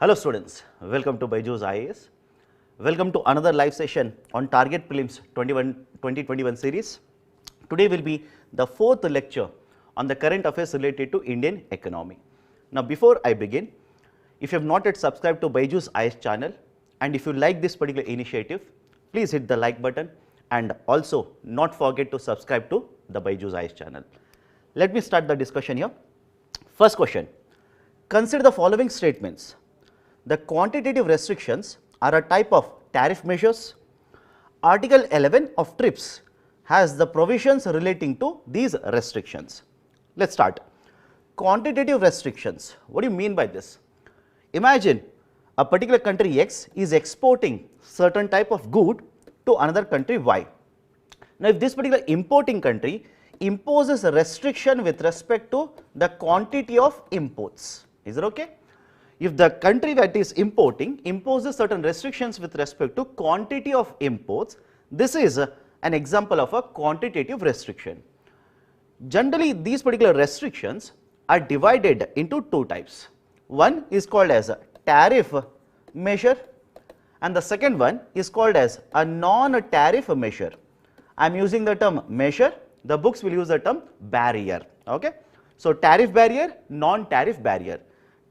Hello students, welcome to BYJU'S IAS. Welcome to another live session on Target Prelims 2021 series. Today will be the fourth lecture on the current affairs related to Indian economy. Now before I begin, if you have not yet subscribed to BYJU'S IAS channel and if you like this particular initiative, please hit the like button and also not forget to subscribe to the BYJU'S IAS channel. Let me start the discussion here. First question, consider the following statements. The quantitative restrictions are a type of tariff measures. Article 11 of TRIPS has the provisions relating to these restrictions. Let's start. Quantitative restrictions, what do you mean by this? Imagine a particular country X is exporting certain type of good to another country Y. Now, if this particular importing country imposes a restriction with respect to the quantity of imports, is it okay? If the country that is importing imposes certain restrictions with respect to quantity of imports, this is an example of a quantitative restriction. Generally, these particular restrictions are divided into two types. One is called as a tariff measure and the second one is called as a non-tariff measure. I am using the term measure, the books will use the term barrier. Okay? So, tariff barrier, non-tariff barrier.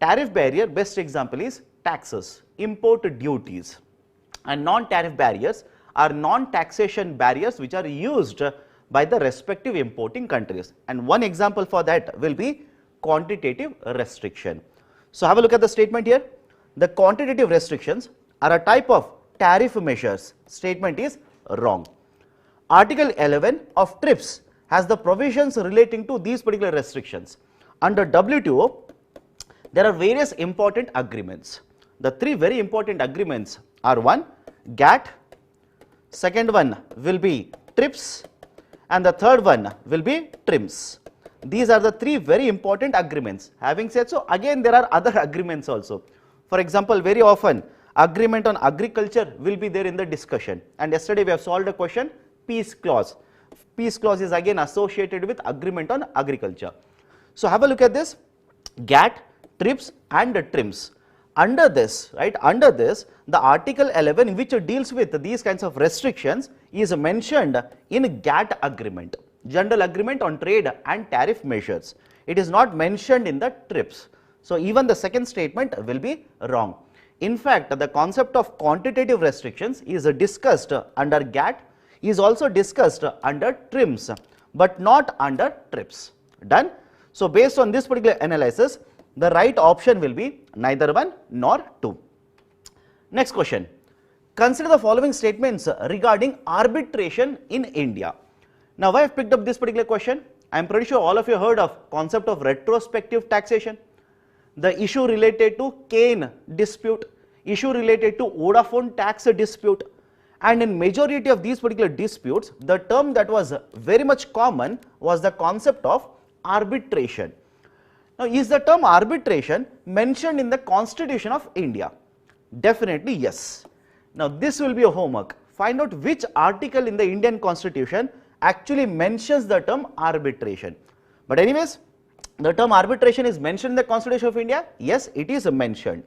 Tariff barrier, best example is taxes, import duties, and non-tariff barriers are non-taxation barriers which are used by the respective importing countries, and one example for that will be quantitative restriction. So, have a look at the statement here. The quantitative restrictions are a type of tariff measures. Statement is wrong. Article 11 of TRIPS has the provisions relating to these particular restrictions. Under WTO, there are various important agreements. The three very important agreements are one, GATT, second one will be TRIPS, and the third one will be TRIMS. These are the three very important agreements. Having said so, again there are other agreements also. For example, very often agreement on agriculture will be there in the discussion, and yesterday we have solved a question, peace clause. Peace clause is again associated with agreement on agriculture. So, have a look at this, GATT, TRIPS and TRIMS. Under this, right, under this, the Article 11 which deals with these kinds of restrictions is mentioned in GATT agreement, General Agreement on Trade and Tariff Measures. It is not mentioned in the TRIPS. So, even the second statement will be wrong. In fact, the concept of quantitative restrictions is discussed under GATT, is also discussed under TRIMS, but not under TRIPS. Done? So, based on this particular analysis, the right option will be neither one nor two. Next question. Consider the following statements regarding arbitration in India. Now, why I have picked up this particular question? I am pretty sure all of you heard of concept of retrospective taxation, the issue related to Kane dispute, issue related to Vodafone tax dispute, and in majority of these particular disputes, the term that was very much common was the concept of arbitration. Now, is the term arbitration mentioned in the Constitution of India? Definitely yes. Now, this will be a homework. Find out which article in the Indian Constitution actually mentions the term arbitration. But anyways, the term arbitration is mentioned in the Constitution of India? Yes, it is mentioned.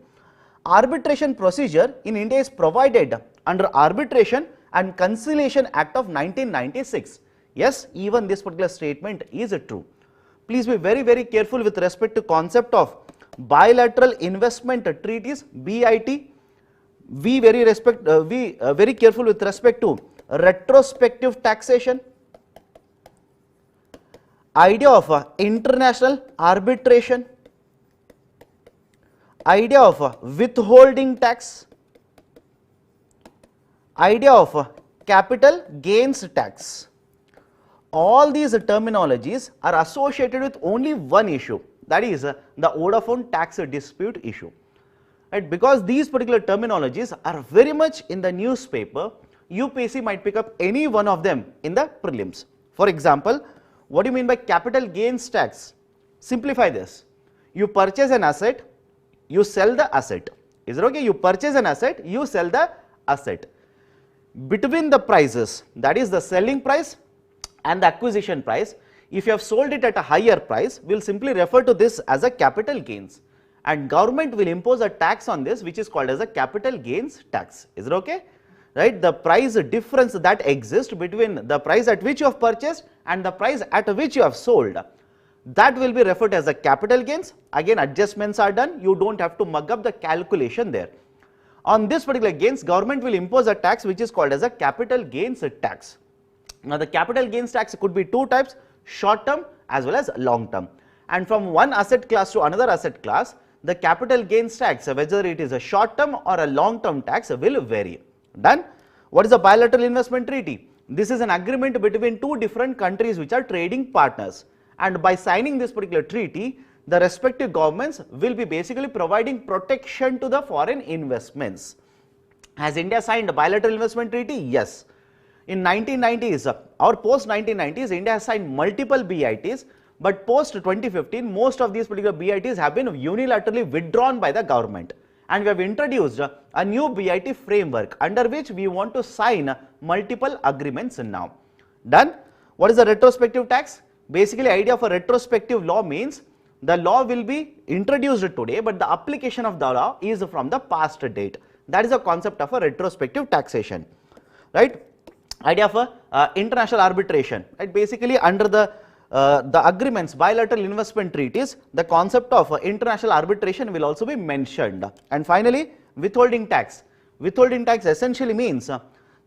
Arbitration procedure in India is provided under Arbitration and Conciliation Act of 1996. Yes, even this particular statement is true. Please be very careful with respect to concept of bilateral investment treaties, BIT. Be very careful with respect to retrospective taxation, idea of international arbitration, idea of withholding tax, idea of capital gains tax. All these terminologies are associated with only one issue, that is the Vodafone tax dispute issue. Right? Because these particular terminologies are very much in the newspaper, UPSC might pick up any one of them in the prelims. For example, what do you mean by capital gains tax? Simplify this. You purchase an asset, you sell the asset. Is it okay? You purchase an asset, you sell the asset. Between the prices, that is the selling price and the acquisition price, if you have sold it at a higher price, we will simply refer to this as a capital gains. and government will impose a tax on this which is called as a capital gains tax. Is it okay? Right, the price difference that exists between the price at which you have purchased and the price at which you have sold, that will be referred as a capital gains. Again, adjustments are done, you don't have to mug up the calculation there. On this particular gains, government will impose a tax which is called as a capital gains tax. Now, the capital gains tax could be two types, short term as well as long term. And from one asset class to another asset class, the capital gains tax, whether it is a short term or a long term tax, will vary. Done? What is a bilateral investment treaty? This is an agreement between two different countries which are trading partners. And by signing this particular treaty, the respective governments will be basically providing protection to the foreign investments. Has India signed a bilateral investment treaty? Yes. In 1990s or post 1990s, India has signed multiple BITs, but post 2015, most of these particular BITs have been unilaterally withdrawn by the government. And we have introduced a new BIT framework under which we want to sign multiple agreements now. Done? What is the retrospective tax? Basically, idea of a retrospective law means the law will be introduced today, but the application of the law is from the past date. That is the concept of a retrospective taxation, right? Idea of a international arbitration, right? Basically, under the agreements, bilateral investment treaties, the concept of international arbitration will also be mentioned. And finally, withholding tax. Withholding tax essentially means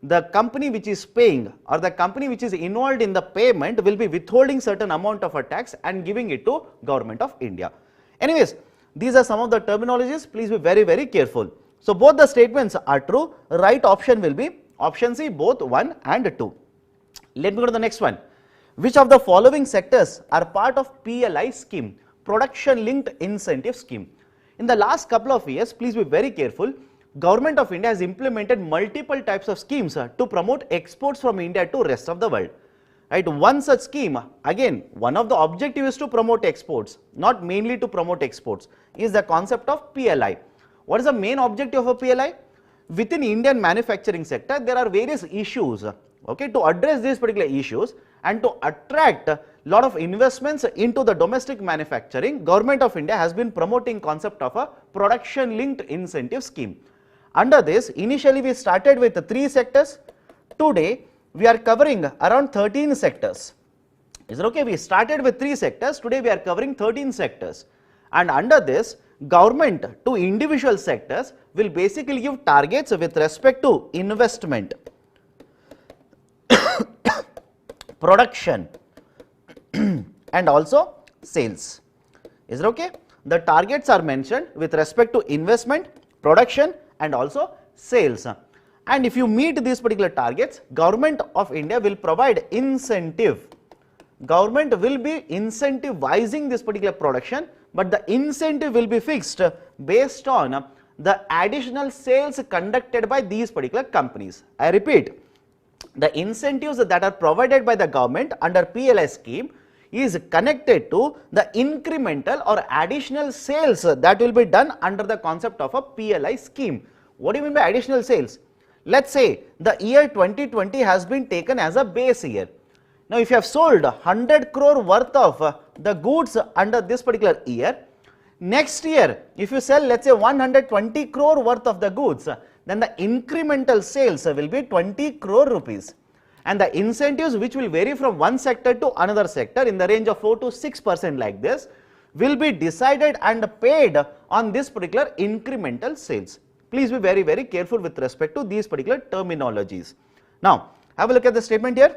the company which is paying or the company which is involved in the payment will be withholding certain amount of a tax and giving it to Government of India. Anyways, these are some of the terminologies. Please be very, very careful. So, both the statements are true. Right option will be option C, both 1 and 2. Let me go to the next one. Which of the following sectors are part of PLI scheme, Production Linked Incentive Scheme? In the last couple of years, please be very careful. Government of India has implemented multiple types of schemes to promote exports from India to rest of the world. Right, one such scheme, again, one of the objective is to promote exports, not mainly to promote exports, is the concept of PLI. What is the main objective of a PLI? Within Indian manufacturing sector, there are various issues. Okay, to address these particular issues and to attract a lot of investments into the domestic manufacturing, Government of India has been promoting concept of a production linked incentive scheme. Under this, initially we started with 3 sectors. Today, we are covering around 13 sectors. Is it okay? We started with 3 sectors. Today, we are covering 13 sectors. And under this, government to individual sectors will basically give targets with respect to investment, production and also sales. Is it okay? The targets are mentioned with respect to investment, production and also sales. And if you meet these particular targets, Government of India will provide incentive. Government will be incentivizing this particular production, but the incentive will be fixed based on the additional sales conducted by these particular companies. I repeat, the incentives that are provided by the government under PLI scheme is connected to the incremental or additional sales that will be done under the concept of a PLI scheme. What do you mean by additional sales? Let's say the year 2020 has been taken as a base year. Now, if you have sold 100 crore worth of the goods under this particular year, next year if you sell, let's say 120 crore worth of the goods, then the incremental sales will be 20 crore rupees. And the incentives, which will vary from one sector to another sector in the range of 4 to 6% like this, will be decided and paid on this particular incremental sales. Please be very, very careful with respect to these particular terminologies. Now, have a look at the statement here.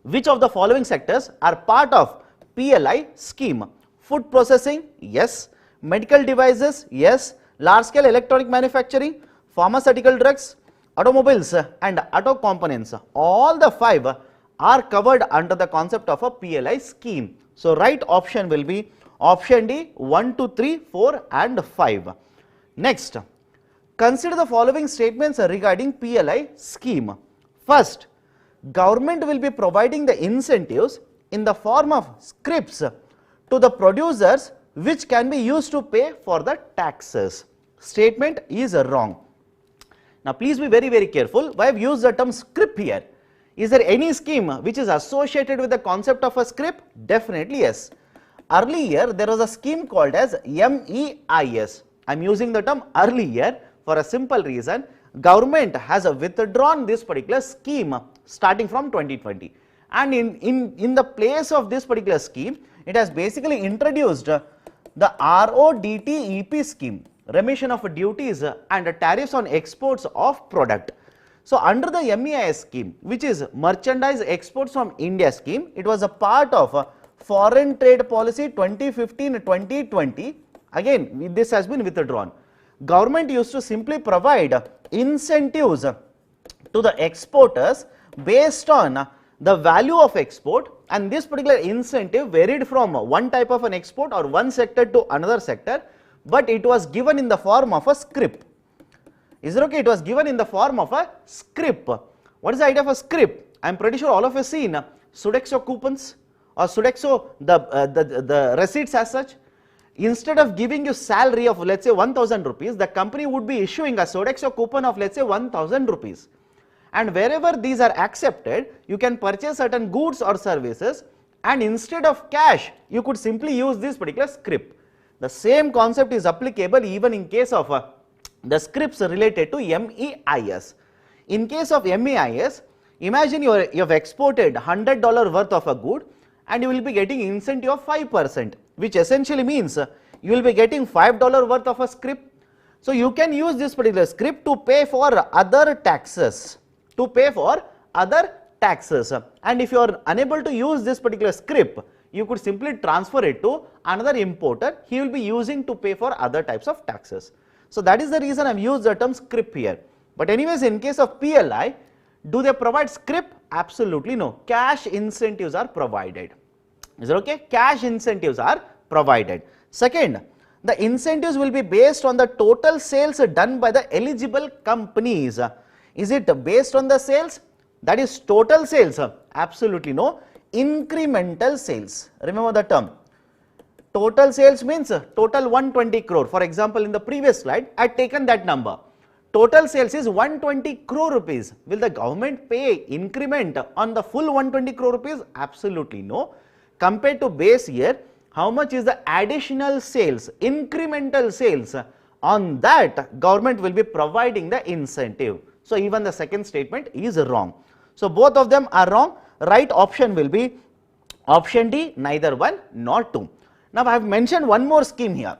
Which of the following sectors are part of PLI scheme? Food processing? Yes. Medical devices? Yes. Large scale electronic manufacturing, pharmaceutical drugs, automobiles and auto components. All the 5 are covered under the concept of a PLI scheme. So, right option will be option D, 1, 2, 3, 4 and 5. Next, consider the following statements regarding PLI scheme. First, government will be providing the incentives in the form of scrips to the producers which can be used to pay for the taxes. Statement is wrong. Now, please be very, very careful. Why I have used the term scrip here? Is there any scheme which is associated with the concept of a scrip? Definitely yes. earlier there was a scheme called as MEIS. I am using the term earlier for a simple reason. Government has withdrawn this particular scheme starting from 2020, and in the place of this particular scheme, it has basically introduced the RODTEP scheme, remission of duties and tariffs on exports of product. So under the MEIS scheme, which is merchandise exports from India scheme, it was a part of foreign trade policy 2015-2020. Again, this has been withdrawn. Government used to simply provide incentives to the exporters based on the value of export, and this particular incentive varied from one type of an export or one sector to another sector, but it was given in the form of a scrip. Is it okay? It was given in the form of a scrip. What is the idea of a scrip? I am pretty sure all of you seen Sodexo coupons or Sodexo the receipts as such. Instead of giving you salary of, let's say, 1000 rupees, the company would be issuing a Sodexo coupon of, let's say, 1000 rupees. And wherever these are accepted, you can purchase certain goods or services, and instead of cash, you could simply use this particular scrip. The same concept is applicable even in case of the scripts related to MEIS. In case of MEIS, imagine you have exported $100 worth of a good, and you will be getting incentive of 5%, which essentially means you will be getting $5 worth of a scrip. So you can use this particular scrip to pay for other taxes, and if you are unable to use this particular scrip, you could simply transfer it to another importer. He will be using to pay for other types of taxes. So that is the reason I have used the term scrip here. But anyways, in case of PLI, do they provide scrip? Absolutely no. Cash incentives are provided. Is it okay? Cash incentives are provided. Second, the incentives will be based on the total sales done by the eligible companies. Is it based on the sales? That is total sales? Absolutely no. Incremental sales. Remember the term. Total sales means total 120 crore. For example, in the previous slide, I had taken that number. Total sales is 120 crore rupees. Will the government pay increment on the full 120 crore rupees? Absolutely no. Compared to base year, how much is the additional sales, incremental sales? On that, government will be providing the incentive. So even the second statement is wrong. So both of them are wrong. Right option will be option D, neither one nor two. Now I have mentioned one more scheme here.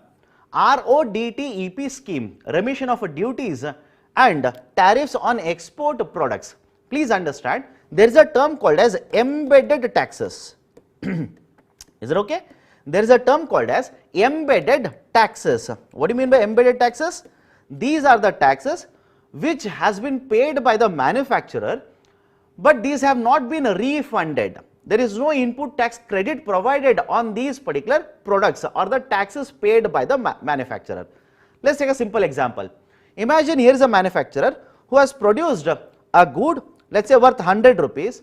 RODTEP scheme, remission of duties and tariffs on export products. Please understand, there is a term called as embedded taxes. Is it okay? There is a term called as embedded taxes. What do you mean by embedded taxes? These are the taxes which has been paid by the manufacturer, but these have not been refunded. There is no input tax credit provided on these particular products or the taxes paid by the manufacturer. Let's take a simple example. Imagine here is a manufacturer who has produced a good, let's say worth 100 rupees.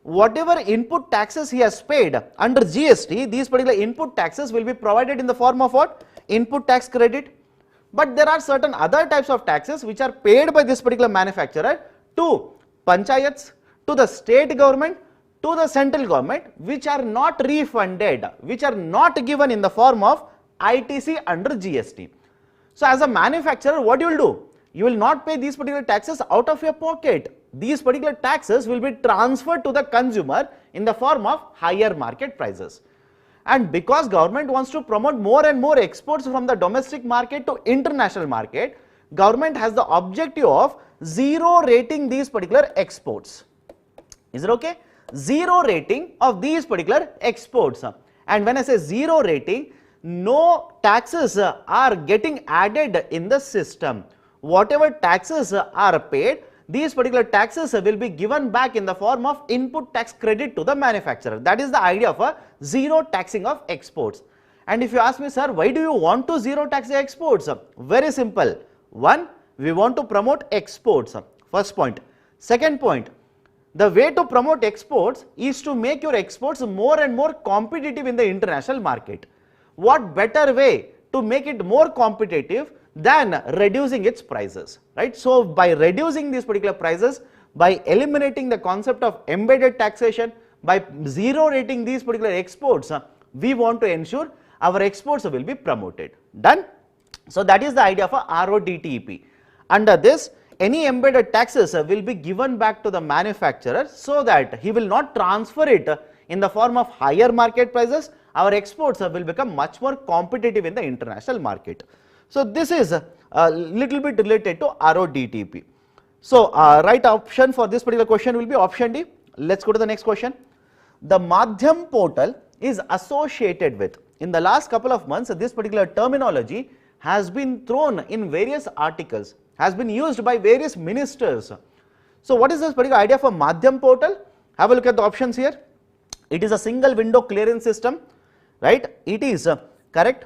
Whatever input taxes he has paid under GST, these particular input taxes will be provided in the form of what? Input tax credit. But there are certain other types of taxes which are paid by this particular manufacturer to panchayats, to the state government, to the central government, which are not refunded, which are not given in the form of ITC under GST. So as a manufacturer, what you will do? You will not pay these particular taxes out of your pocket. These particular taxes will be transferred to the consumer in the form of higher market prices. And because government wants to promote more and more exports from the domestic market to international market, government has the objective of zero rating these particular exports. Is it okay? Zero rating of these particular exports. And when I say zero rating, no taxes are getting added in the system. Whatever taxes are paid, these particular taxes will be given back in the form of input tax credit to the manufacturer. That is the idea of a zero taxing of exports. And if you ask me, sir, why do you want to zero tax the exports? Very simple. One, we want to promote exports. First point. Second point, the way to promote exports is to make your exports more and more competitive in the international market. What better way to make it more competitive than reducing its prices, right? So by reducing these particular prices, by eliminating the concept of embedded taxation, by zero rating these particular exports, we want to ensure our exports will be promoted. Done? So that is the idea of a RODTEP. Under this, any embedded taxes will be given back to the manufacturer so that he will not transfer it in the form of higher market prices. Our exports will become much more competitive in the international market. So this is a little bit related to RODTEP. So right option for this particular question will be option D. Let's go to the next question. The Madhyam Portal is associated with. In the last couple of months, this particular terminology has been thrown in various articles, has been used by various ministers. So what is this particular idea for Madhyam Portal? Have a look at the options here. It is a single window clearance system, right? It is correct.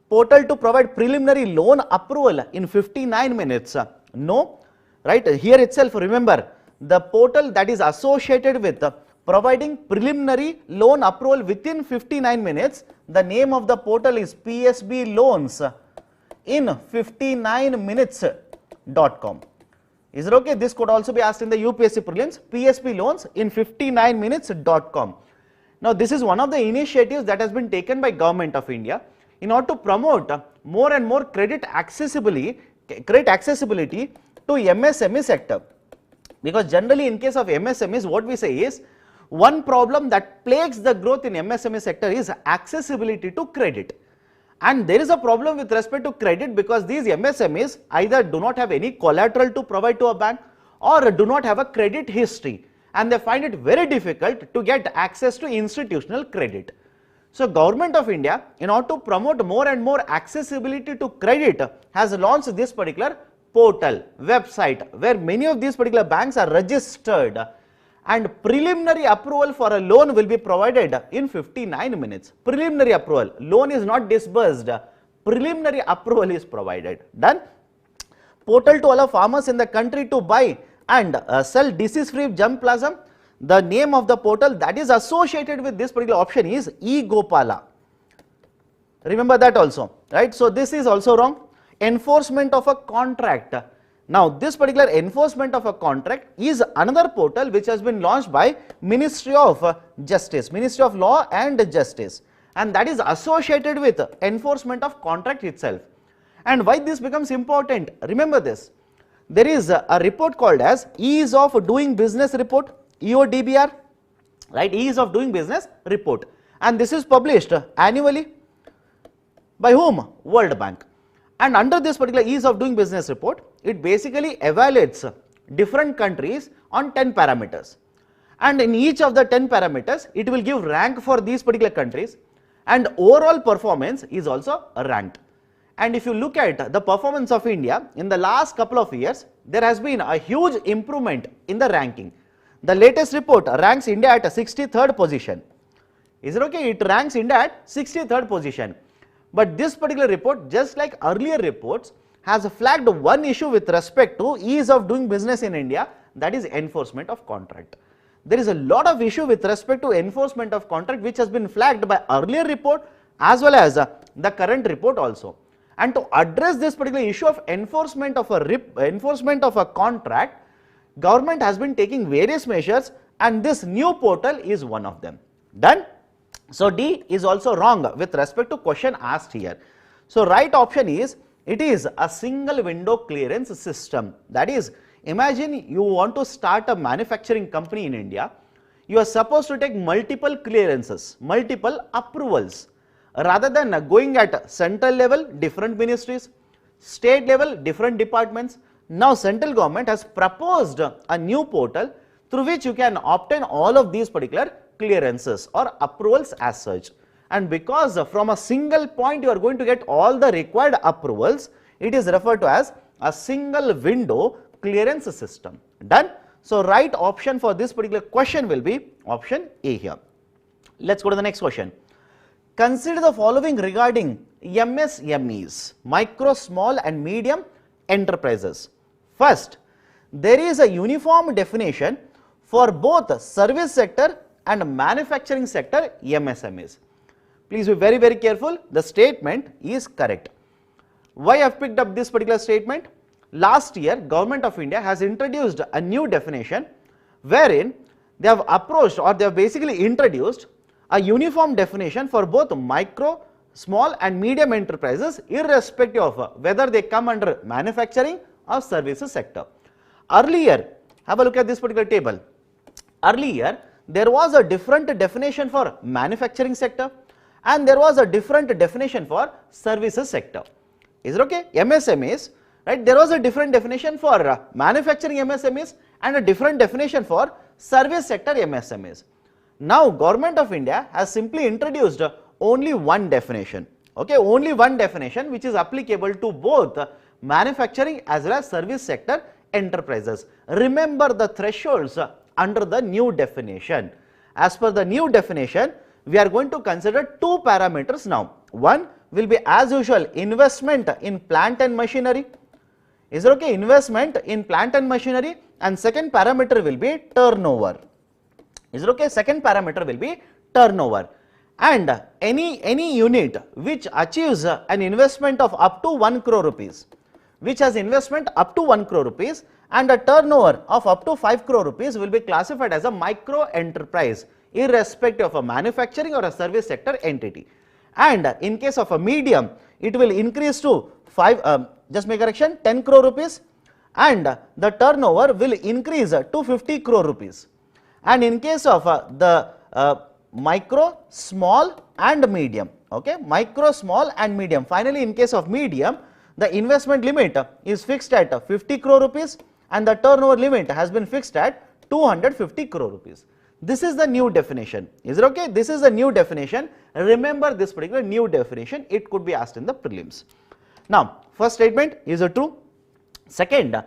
Portal to provide preliminary loan approval in 59 minutes. No, right? Here itself, remember, the portal that is associated with providing preliminary loan approval within 59 minutes, the name of the portal is PSB Loans in 59 minutes.com. Is it okay? This could also be asked in the UPSC prelims, PSB Loans in 59 minutes.com. Now this is one of the initiatives that has been taken by Government of India in order to promote more and more credit accessibility to MSME sector. Because generally in case of MSMEs, what we say is, one problem that plagues the growth in MSME sector is accessibility to credit. And there is a problem with respect to credit because these MSMEs either do not have any collateral to provide to a bank or do not have a credit history, and they find it very difficult to get access to institutional credit. So Government of India, in order to promote more and more accessibility to credit, has launched this particular portal, website, where many of these particular banks are registered, and preliminary approval for a loan will be provided in 59 minutes. Preliminary approval, loan is not disbursed, preliminary approval is provided. Done? Portal to allow farmers in the country to buy and sell disease-free germplasm. The name of the portal that is associated with this particular option is eGopala. Remember that also, right? So this is also wrong. Enforcement of a contract. Now this particular enforcement of a contract is another portal which has been launched by Ministry of Justice, Ministry of Law and Justice, and that is associated with enforcement of contract itself. And why this becomes important? Remember this. There is a report called as Ease of Doing Business Report, EODBR, right? Ease of Doing Business Report, and this is published annually by whom? World Bank. And under this particular Ease of Doing Business Report, it basically evaluates different countries on 10 parameters. And in each of the 10 parameters, it will give rank for these particular countries, and overall performance is also ranked. And if you look at the performance of India in the last couple of years, there has been a huge improvement in the ranking. The latest report ranks India at a 63rd position. Is it okay? It ranks India at 63rd position. But this particular report, just like earlier reports, has flagged one issue with respect to ease of doing business in India, that is enforcement of contract. There is a lot of issue with respect to enforcement of contract which has been flagged by earlier report as well as the current report also. And to address this particular issue of enforcement of a contract, government has been taking various measures, and this new portal is one of them. Done? So D is also wrong with respect to question asked here. So right option is, it is a single window clearance system. That is, imagine you want to start a manufacturing company in India. You are supposed to take multiple clearances, multiple approvals, rather than going at central level, different ministries, state level, different departments. Now central government has proposed a new portal through which you can obtain all of these particular clearances or approvals as such. And because from a single point you are going to get all the required approvals, it is referred to as a single window clearance system. Done? So right option for this particular question will be option A here. Let's go to the next question. Consider the following regarding MSMEs, micro, small and medium enterprises. First, there is a uniform definition for both service sector and manufacturing sector MSMEs. Please be very, very careful. The statement is correct. Why I have picked up this particular statement? Last year, Government of India has introduced a new definition wherein they have approached or they have basically introduced a uniform definition for both micro, small and medium enterprises irrespective of whether they come under manufacturing or services sector. Earlier, have a look at this particular table. Earlier, there was a different definition for manufacturing sector and there was a different definition for services sector. Is it okay? MSMEs, right? There was a different definition for manufacturing MSMEs and a different definition for service sector MSMEs. Now, Government of India has simply introduced only one definition, okay, only one definition which is applicable to both manufacturing as well as service sector enterprises. Remember the thresholds under the new definition. As per the new definition, we are going to consider two parameters now. One will be as usual investment in plant and machinery. Is it okay? Investment in plant and machinery, and second parameter will be turnover. Is it okay? Second parameter will be turnover. And any unit which achieves an investment of up to 1 crore rupees, which has investment up to 1 crore rupees and a turnover of up to 5 crore rupees will be classified as a micro enterprise irrespective of a manufacturing or a service sector entity. And in case of a medium, it will increase to 10 crore rupees and the turnover will increase to 50 crore rupees. And in case of the micro, small and medium, okay, micro, small and medium. Finally, in case of medium, the investment limit is fixed at 50 crore rupees and the turnover limit has been fixed at 250 crore rupees. This is the new definition. Is it okay? This is the new definition. Remember this particular new definition. It could be asked in the prelims. Now, first statement is a true. Second,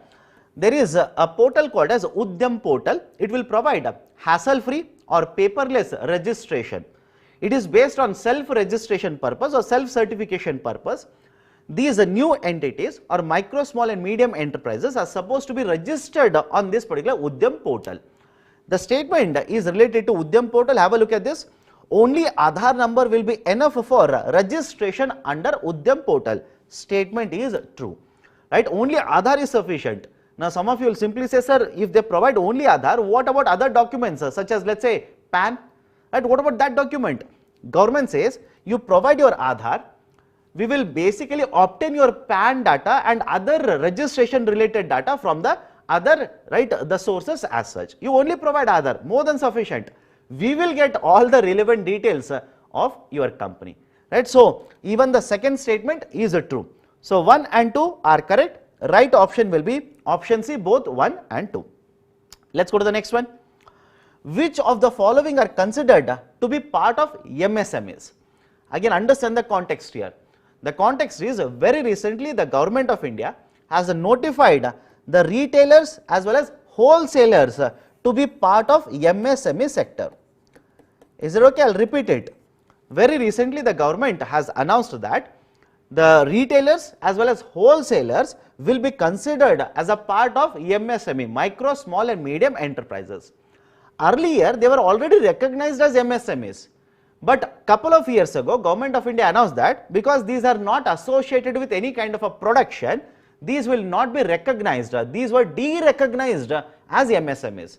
there is a portal called as Uddham Portal. It will provide hassle-free or paperless registration. It is based on self-registration purpose or self-certification purpose. These new entities or micro, small and medium enterprises are supposed to be registered on this particular Uddham Portal. The statement is related to Uddham Portal. Have a look at this. Only Aadhaar number will be enough for registration under Uddham Portal. Statement is true, right? Only Aadhaar is sufficient. Now, some of you will simply say, sir, if they provide only Aadhaar, what about other documents such as, let's say, PAN, right? What about that document? Government says you provide your Aadhaar, we will basically obtain your PAN data and other registration related data from the other, right, the sources as such. You only provide Aadhaar, more than sufficient. We will get all the relevant details of your company, right? So, even the second statement is true. So, 1 and 2 are correct. Right option will be option C, both 1 and 2. Let's go to the next one. Which of the following are considered to be part of MSMEs? Again, understand the context here. The context is very recently the Government of India has notified the retailers as well as wholesalers to be part of MSME sector. Is it okay? I'll repeat it. Very recently the government has announced that the retailers as well as wholesalers will be considered as a part of MSME, micro, small and medium enterprises. Earlier, they were already recognized as MSMEs. But couple of years ago, Government of India announced that because these are not associated with any kind of a production, these will not be recognized. These were de-recognized as MSMEs.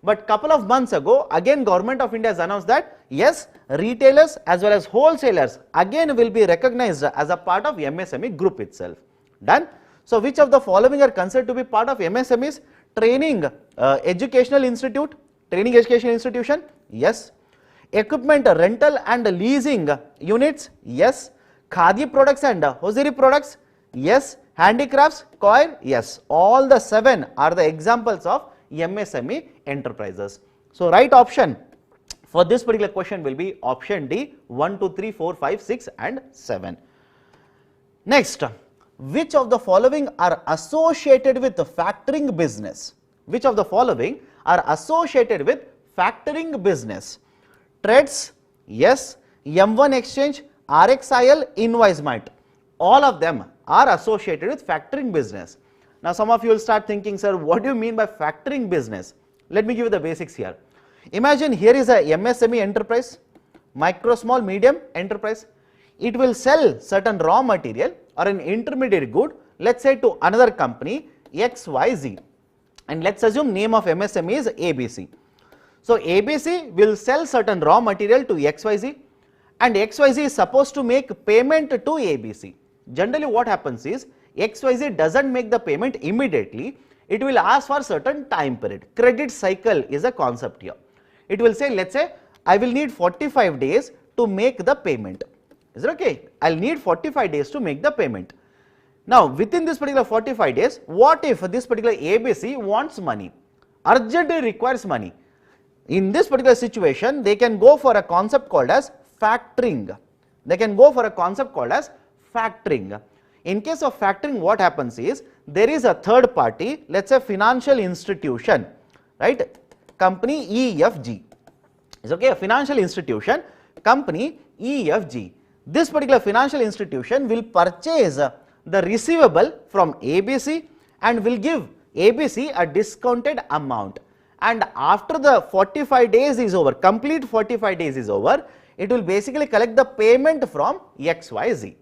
But couple of months ago, again Government of India has announced that yes, retailers as well as wholesalers again will be recognized as a part of MSME group itself. Done? So, which of the following are considered to be part of MSMEs? Training educational institute, training educational institution? Yes. Equipment rental and leasing units? Yes. Khadi products and hosiery products? Yes. Handicrafts, coir? Yes. All the 7 are the examples of MSME enterprises. So, right option for this particular question will be option D, 1, 2, 3, 4, 5, 6 and 7. Next, which of the following are associated with the factoring business? Which of the following are associated with factoring business? Trades? Yes. M1 exchange, RXIL, invoicement. All of them are associated with factoring business. Now, some of you will start thinking, sir, what do you mean by factoring business? Let me give you the basics here. Imagine here is a MSME enterprise, micro, small, medium enterprise. It will sell certain raw material or an intermediate good, let's say to another company XYZ, and let's assume name of MSME is ABC. So ABC will sell certain raw material to XYZ, and XYZ is supposed to make payment to ABC. Generally what happens is, XYZ doesn't make the payment immediately, it will ask for certain time period. Credit cycle is a concept here. It will say, let's say I will need 45 days to make the payment. Is it okay? I'll need 45 days to make the payment. Now within this particular 45 days, what if this particular ABC wants money, urgently requires money? In this particular situation, they can go for a concept called as factoring. They can go for a concept called as factoring. In case of factoring, what happens is, there is a third party, let's say financial institution, right? Company EFG. Is okay, a financial institution, company EFG. This particular financial institution will purchase the receivable from ABC and will give ABC a discounted amount. And after the 45 days is over, complete 45 days is over, it will basically collect the payment from XYZ.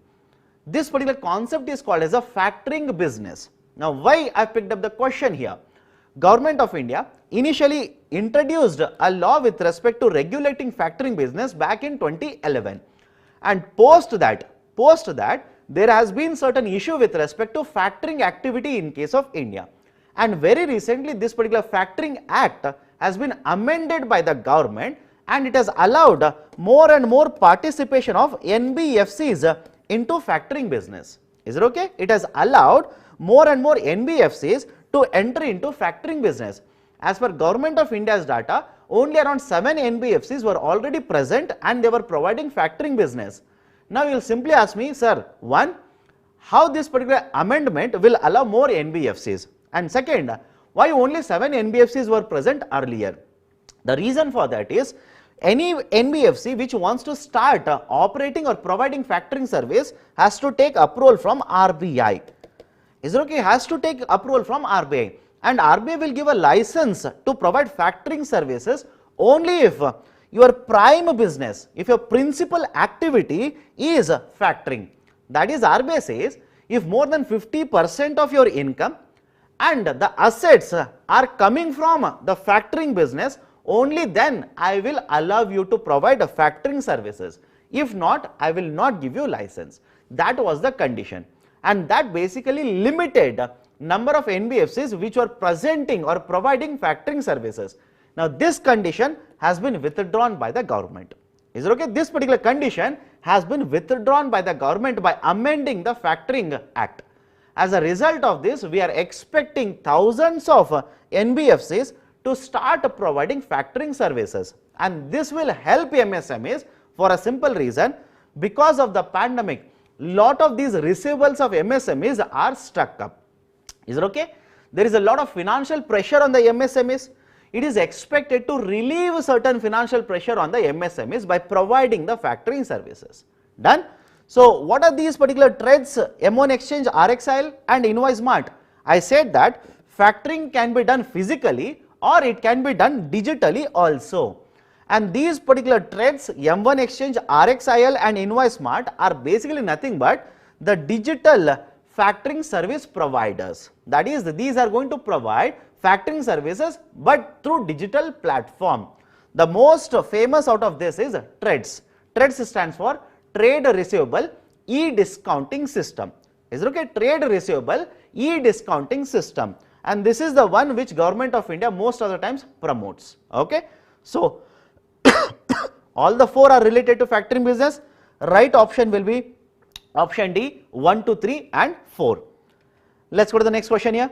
This particular concept is called as a factoring business. Now why I picked up the question here? Government of India initially introduced a law with respect to regulating factoring business back in 2011, and post that there has been certain issue with respect to factoring activity in case of India, and very recently this particular factoring act has been amended by the government, and it has allowed more and more participation of NBFCs into factoring business. Is it okay? It has allowed more and more NBFCs to enter into factoring business. As per Government of India's data, only around 7 NBFCs were already present and they were providing factoring business. Now you will simply ask me, sir, one, how this particular amendment will allow more NBFCs, and second, why only 7 NBFCs were present earlier? The reason for that is, any NBFC which wants to start operating or providing factoring service has to take approval from RBI. Is it okay? Has to take approval from RBI, and RBI will give a license to provide factoring services only if your prime business, if your principal activity is factoring. That is, RBI says, if more than 50% of your income and the assets are coming from the factoring business, only then I will allow you to provide a factoring services. If not, I will not give you license. That was the condition, and that basically limited number of NBFCs which were presenting or providing factoring services. Now this condition has been withdrawn by the government. Is it okay? This particular condition has been withdrawn by the government by amending the Factoring Act. As a result of this, we are expecting thousands of NBFCs to start providing factoring services, and this will help MSMEs for a simple reason. Because of the pandemic, lot of these receivables of MSMEs are stuck up. Is it okay? There is a lot of financial pressure on the MSMEs. It is expected to relieve certain financial pressure on the MSMEs by providing the factoring services. Done? So what are these particular threads? M1 Exchange, RXIL and Invoice Mart. I said that factoring can be done physically or it can be done digitally also. And these particular threads, M1 Exchange, RXIL and Invoice Mart, are basically nothing but the digital factoring service providers. That is, these are going to provide factoring services but through digital platform. The most famous out of this is TREDS. TREDS stands for Trade Receivable E-Discounting System. Is it okay? Trade Receivable E-Discounting System. And this is the one which Government of India most of the times promotes. Okay. So all the four are related to factoring business. Right option will be option D, 1, 2, 3 and 4. Let's go to the next question here.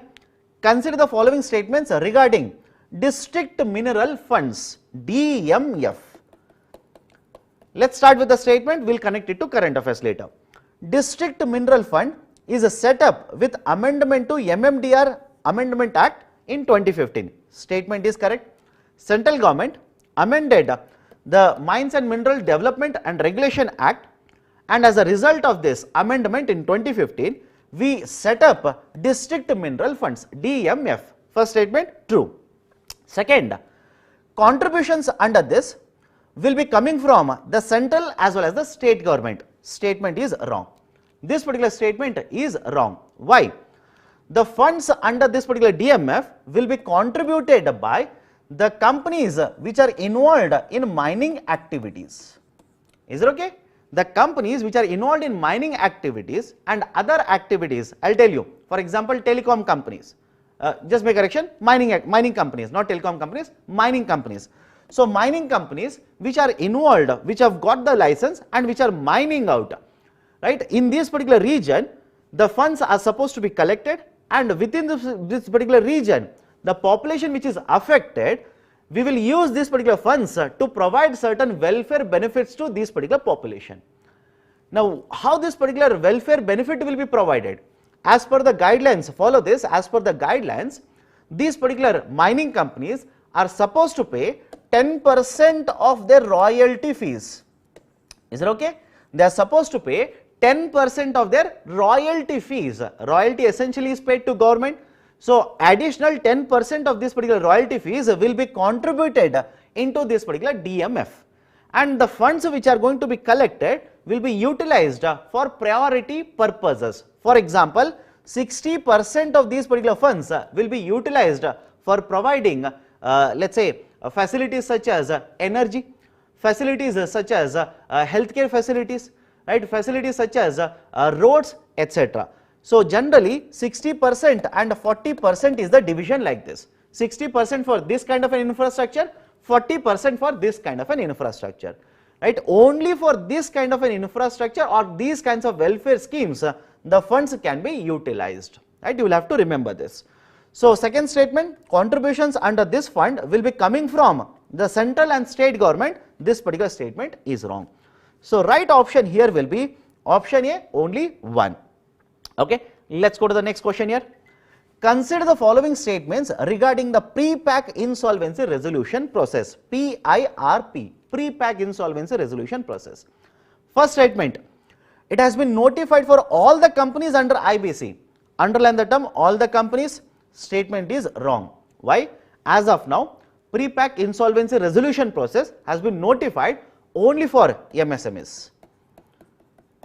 Consider the following statements regarding District Mineral Funds, DMF. Let's start with the statement, we'll connect it to current affairs later. District Mineral Fund is a setup with amendment to MMDR Amendment Act in 2015. Statement is correct. Central government amended the Mines and Mineral Development and Regulation Act, and as a result of this amendment in 2015, we set up District Mineral Funds, DMF. First statement, true. Second, contributions under this will be coming from the central as well as the state government. Statement is wrong. This particular statement is wrong. Why? The funds under this particular DMF will be contributed by the companies which are involved in mining activities. Is it okay? The companies which are involved in mining activities and other activities, I will tell you, for example, telecom companies, just make a correction, mining companies, not telecom companies, mining companies. So, mining companies which are involved, which have got the license and which are mining out, right, in this particular region, the funds are supposed to be collected, and within this particular region, the population which is affected, we will use these particular funds to provide certain welfare benefits to this particular population. Now, how this particular welfare benefit will be provided? As per the guidelines, follow this, as per the guidelines, these particular mining companies are supposed to pay 10% of their royalty fees. Is it okay? They are supposed to pay 10% of their royalty fees. Royalty essentially is paid to government. So, additional 10% of this particular royalty fees will be contributed into this particular DMF, and the funds which are going to be collected will be utilized for priority purposes. For example, 60% of these particular funds will be utilized for providing let us say facilities such as energy, facilities such as healthcare facilities, right, facilities such as roads, etc. So, generally 60% and 40% is the division like this, 60% for this kind of an infrastructure, 40% for this kind of an infrastructure, right. Only for this kind of an infrastructure or these kinds of welfare schemes the funds can be utilized, right, you will have to remember this. So, second statement, contributions under this fund will be coming from the central and state government, this particular statement is wrong. So, right option here will be option A, only one. Okay, let us go to the next question here. Consider the following statements regarding the Prepack Insolvency Resolution Process, PIRP, Prepack Insolvency Resolution Process. First statement, it has been notified for all the companies under IBC. Underline the term all the companies. Statement is wrong. Why? As of now, Prepack Insolvency Resolution Process has been notified only for MSMEs.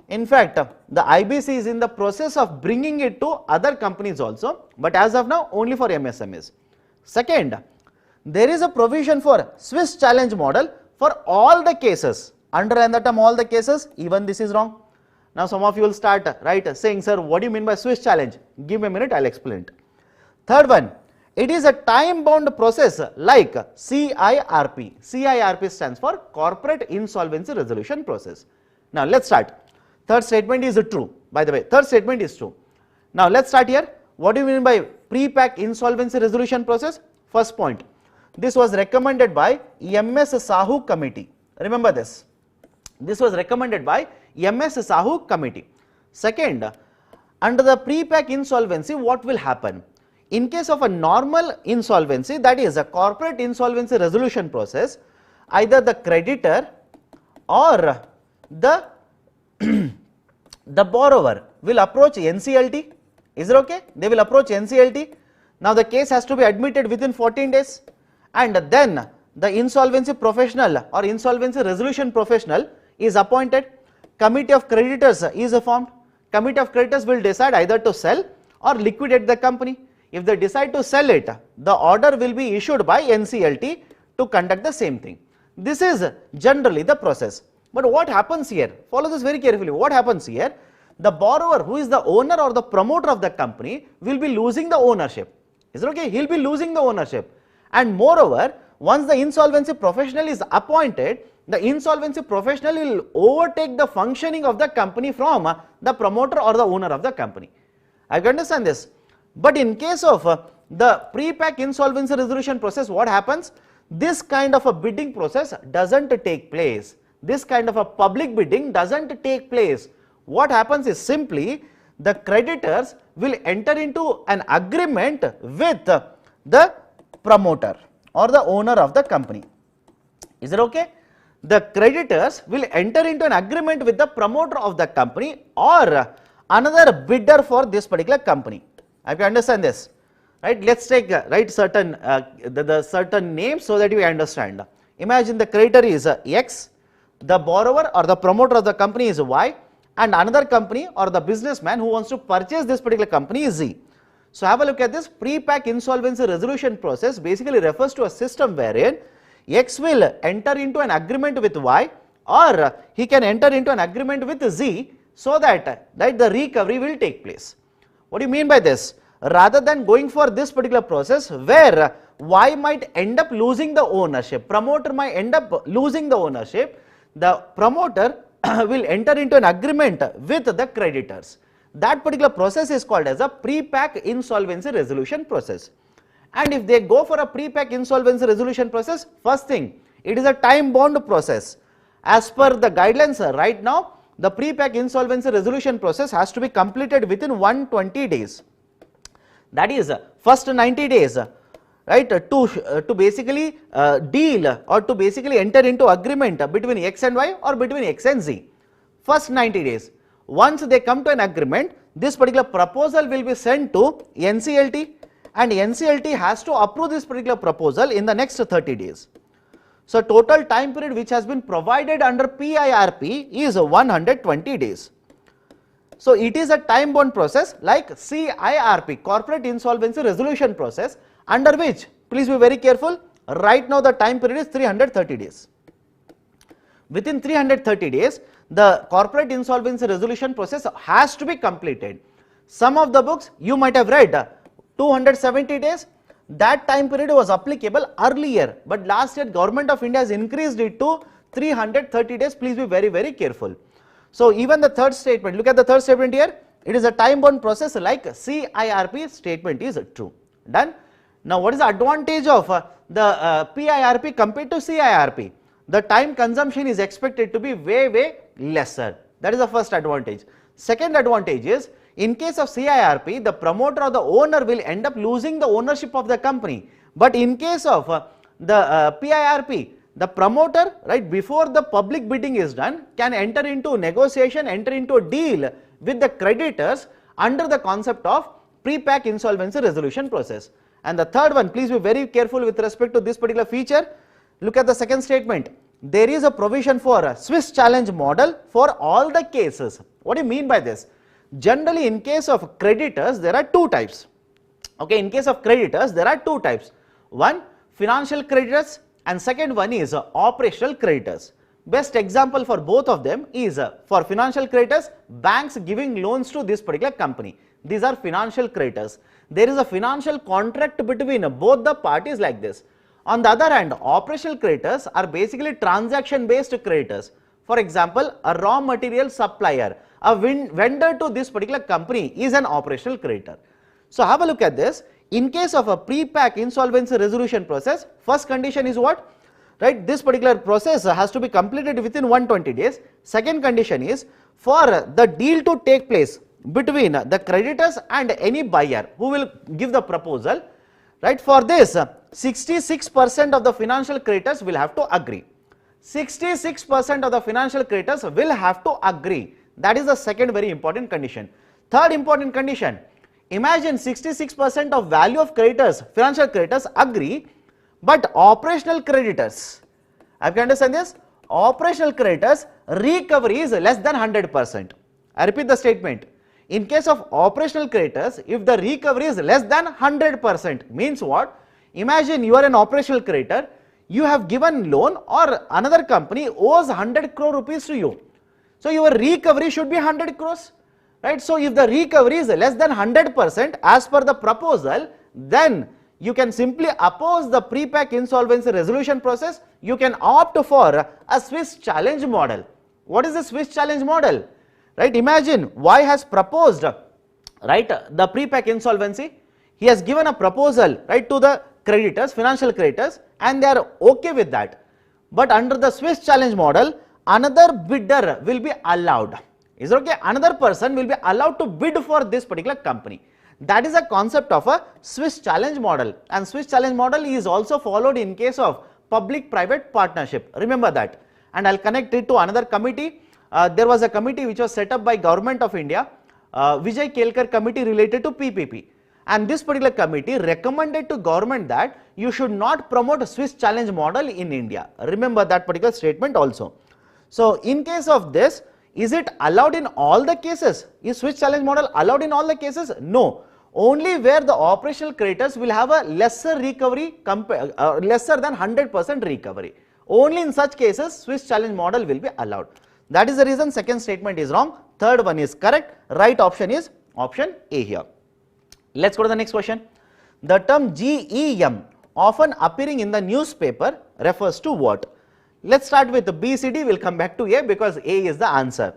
In fact, the IBC is in the process of bringing it to other companies also, but as of now only for MSMEs. Second, there is a provision for Swiss challenge model for all the cases. Underline the term all the cases, even this is wrong. Now, some of you will start saying, sir, what do you mean by Swiss challenge? Give me a minute, I will explain it. Third one, it is a time bound process like CIRP. CIRP stands for Corporate Insolvency Resolution Process. Now, let us start. Third statement is true, by the way, third statement is true. Now, let us start here. What do you mean by Prepack Insolvency Resolution Process? First point, this was recommended by MS Sahu Committee. Remember this. This was recommended by MS Sahu Committee. Second, under the Prepack Insolvency, what will happen? In case of a normal insolvency, that is a corporate insolvency resolution process, either the creditor or the the borrower will approach NCLT. Is it okay? They will approach NCLT. Now, the case has to be admitted within 14 days, and then the insolvency professional or insolvency resolution professional is appointed. Committee of creditors is formed. Committee of creditors will decide either to sell or liquidate the company. If they decide to sell it, the order will be issued by NCLT to conduct the same thing. This is generally the process. But what happens here? Follow this very carefully. What happens here? The borrower, who is the owner or the promoter of the company, will be losing the ownership. Is it okay? He will be losing the ownership. And moreover, once the insolvency professional is appointed, the insolvency professional will overtake the functioning of the company from the promoter or the owner of the company. I can understand this. But in case of the Prepack Insolvency Resolution Process, what happens? This kind of a bidding process doesn't take place. This kind of a public bidding doesn't take place. What happens is simply the creditors will enter into an agreement with the promoter or the owner of the company. Is it okay? The creditors will enter into an agreement with the promoter of the company or another bidder for this particular company. I can understand this, right? Let us take certain the certain names so that we understand. Imagine the creditor is X, the borrower or the promoter of the company is Y, and another company or the businessman who wants to purchase this particular company is Z. So have a look at this. Prepack insolvency resolution process basically refers to a system wherein X will enter into an agreement with Y, or he can enter into an agreement with Z, so that the recovery will take place. What do you mean by this? Rather than going for this particular process where Y might end up losing the ownership, promoter might end up losing the ownership, the promoter will enter into an agreement with the creditors. That particular process is called as a prepack insolvency resolution process. And if they go for a prepack insolvency resolution process, first thing, it is a time bound process. As per the guidelines right now, the prepack insolvency resolution process has to be completed within 120 days. That is, first 90 days, right, to basically deal or to basically enter into agreement between X and Y or between X and Z. First 90 days. Once they come to an agreement, this particular proposal will be sent to NCLT, and NCLT has to approve this particular proposal in the next 30 days. So total time period which has been provided under PIRP is 120 days. So it is a time bound process like CIRP, Corporate Insolvency Resolution Process, under which, please be very careful, right now the time period is 330 days. Within 330 days, the corporate insolvency resolution process has to be completed. Some of the books you might have read 270 days, that time period was applicable earlier, but last year Government of India has increased it to 330 days. Please be very, very careful. So even the third statement, look at the third statement here, it is a time bound process like CIRP statement is true. Done. Now what is the advantage of the PIRP compared to CIRP? The time consumption is expected to be way lesser. That is the first advantage. Second advantage is, in case of CIRP, the promoter or the owner will end up losing the ownership of the company. But in case of the PIRP, the promoter, right, before the public bidding is done, can enter into negotiation, enter into a deal with the creditors under the concept of prepack insolvency resolution process. And the third one, please be very careful with respect to this particular feature. Look at the second statement. There is a provision for a Swiss challenge model for all the cases. What do you mean by this? Generally, in case of creditors, there are two types. Okay, in case of creditors, there are two types. One, financial creditors, and second one is operational creditors. Best example for both of them is for financial creditors, banks giving loans to this particular company. These are financial creditors. There is a financial contract between both the parties like this. On the other hand, operational creditors are basically transaction based creditors. For example, a raw material supplier, a vendor to this particular company is an operational creditor. So have a look at this. In case of a prepack insolvency resolution process, first condition is what? Right, this particular process has to be completed within 120 days. Second condition is for the deal to take place between the creditors and any buyer who will give the proposal. Right, for this 66% of the financial creditors will have to agree. 66% of the financial creditors will have to agree. That is the second very important condition. Third important condition, imagine 66% of value of creditors, financial creditors agree, but operational creditors, I can understand this, operational creditors recovery is less than 100%. I repeat the statement. In case of operational creditors, if the recovery is less than 100%, means what? Imagine you are an operational creditor, you have given loan or another company owes 100 crore rupees to you. So your recovery should be 100 crores, right? So if the recovery is less than 100% as per the proposal, then you can simply oppose the prepack insolvency resolution process. You can opt for a Swiss challenge model. What is the Swiss challenge model? Right, imagine Y has proposed, right, the prepack insolvency. He has given a proposal, right, to the creditors, financial creditors, and they are okay with that. But under the Swiss challenge model, another bidder will be allowed. Is it okay? Another person will be allowed to bid for this particular company. That is a concept of a Swiss challenge model, and Swiss challenge model is also followed in case of public-private partnership. Remember that. And I'll connect it to another committee. There was a committee which was set up by Government of India, Vijay Kelkar committee related to PPP, and this particular committee recommended to government that you should not promote a Swiss challenge model in India. Remember that particular statement also. So in case of this, is it allowed in all the cases? Is Swiss challenge model allowed in all the cases? No. only where the operational creditors will have a lesser recovery, lesser than 100% recovery. Only in such cases Swiss challenge model will be allowed. That is the reason second statement is wrong, third one is correct. Right option is option A here. Let's go to the next question. The term GEM often appearing in the newspaper refers to what? Let's start with B, C, D, we'll come back to A because A is the answer.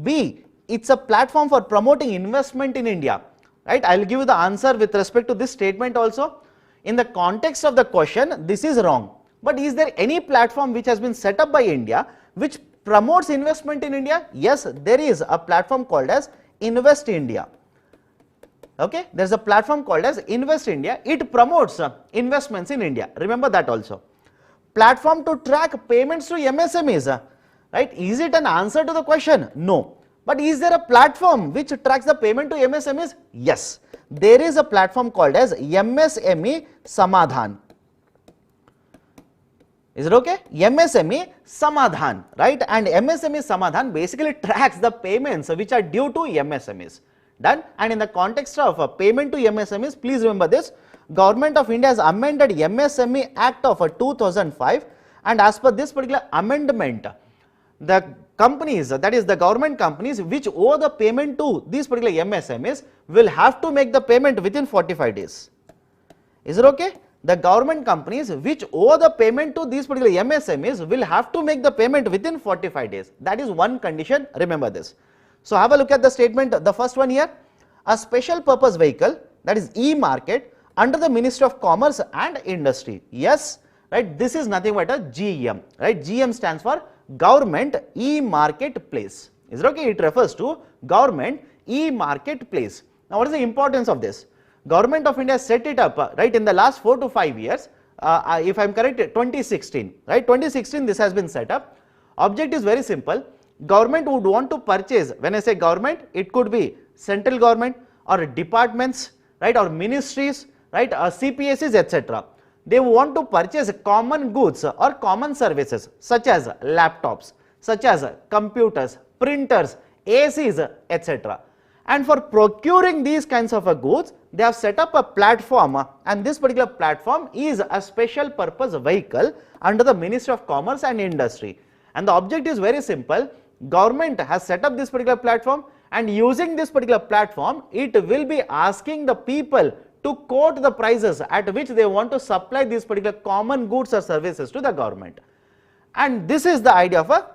B, it's a platform for promoting investment in India, right? I will give you the answer with respect to this statement also. In the context of the question, this is wrong. But is there any platform which has been set up by India which promotes investment in India? Yes, there is a platform called as Invest India. Okay, there is a platform called as Invest India. It promotes investments in India. Remember that also. Platform to track payments to MSMEs, right? Is it an answer to the question? No. But is there a platform which tracks the payment to MSMEs? Yes. There is a platform called as MSME Samadhan. Is it okay? MSME Samadhan, right? And MSME Samadhan basically tracks the payments which are due to MSMEs. Done. And in the context of payment to MSMEs, please remember this. Government of India has amended MSME Act of 2005, and as per this particular amendment, the companies, that is the government companies which owe the payment to these particular MSMEs will have to make the payment within 45 days. Is it okay? The government companies which owe the payment to these particular MSMEs will have to make the payment within 45 days. That is one condition, remember this. So have a look at the statement, the first one here. A special purpose vehicle, that is e-market, under the Ministry of Commerce and Industry. Yes, right, this is nothing but a GEM, right? GEM stands for Government E-Marketplace. Is it okay? It refers to Government E-Marketplace. Now what is the importance of this? Government of India set it up, right, in the last 4 to 5 years, if I am correct, 2016, right, 2016 this has been set up. Object is very simple. Government would want to purchase, when I say government, it could be central government or departments, right, or ministries, right, CPSEs, etc. They want to purchase common goods or common services such as laptops, such as computers, printers, ACs, etc. And for procuring these kinds of goods, they have set up a platform, and this particular platform is a special purpose vehicle under the Ministry of Commerce and Industry. And the object is very simple. Government has set up this particular platform, and using this particular platform, it will be asking the people to quote the prices at which they want to supply these particular common goods or services to the government. And this is the idea of a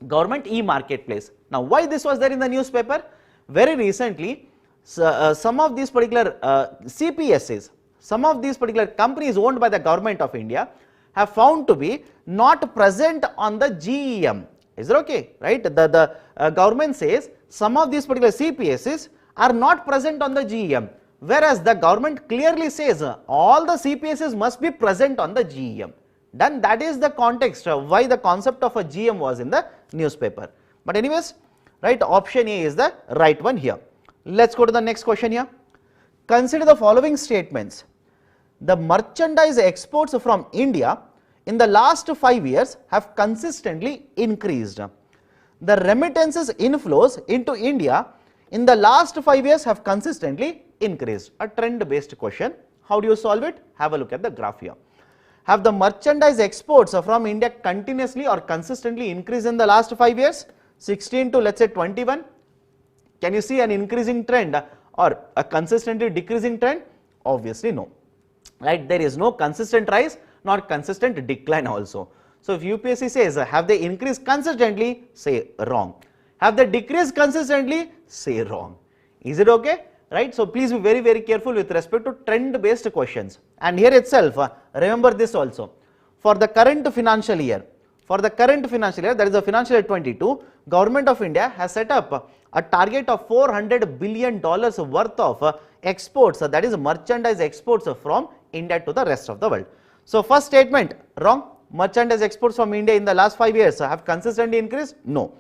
government e-marketplace. Now why this was there in the newspaper? Very recently, some of these particular CPSEs, some of these particular companies owned by the government of India have found to be not present on the GEM. Is it okay? Right? The government says some of these particular CPSEs are not present on the GEM, whereas the government clearly says all the CPSEs must be present on the GEM. Then that is the context of why the concept of a GEM was in the newspaper. But anyways, right, option A is the right one here. Let's go to the next question here. Consider the following statements. The merchandise exports from India in the last 5 years have consistently increased. The remittances inflows into India in the last 5 years have consistently increased. A trend based question. How do you solve it? Have a look at the graph here. Have the merchandise exports from India continuously or consistently increased in the last 5 years? 16 to let's say 21. Can you see an increasing trend or a consistently decreasing trend? Obviously no. Right? There is no consistent rise nor consistent decline also. So if UPSC says have they increased consistently, say wrong. Have they decreased consistently, say wrong. Is it okay? Right? So please be very, very careful with respect to trend based questions. And here itself, remember this also. For the current financial year, that is the financial year 22, Government of India has set up a target of $400 billion worth of exports, that is merchandise exports from India to the rest of the world. So first statement wrong. Merchandise exports from India in the last 5 years have consistently increased? No.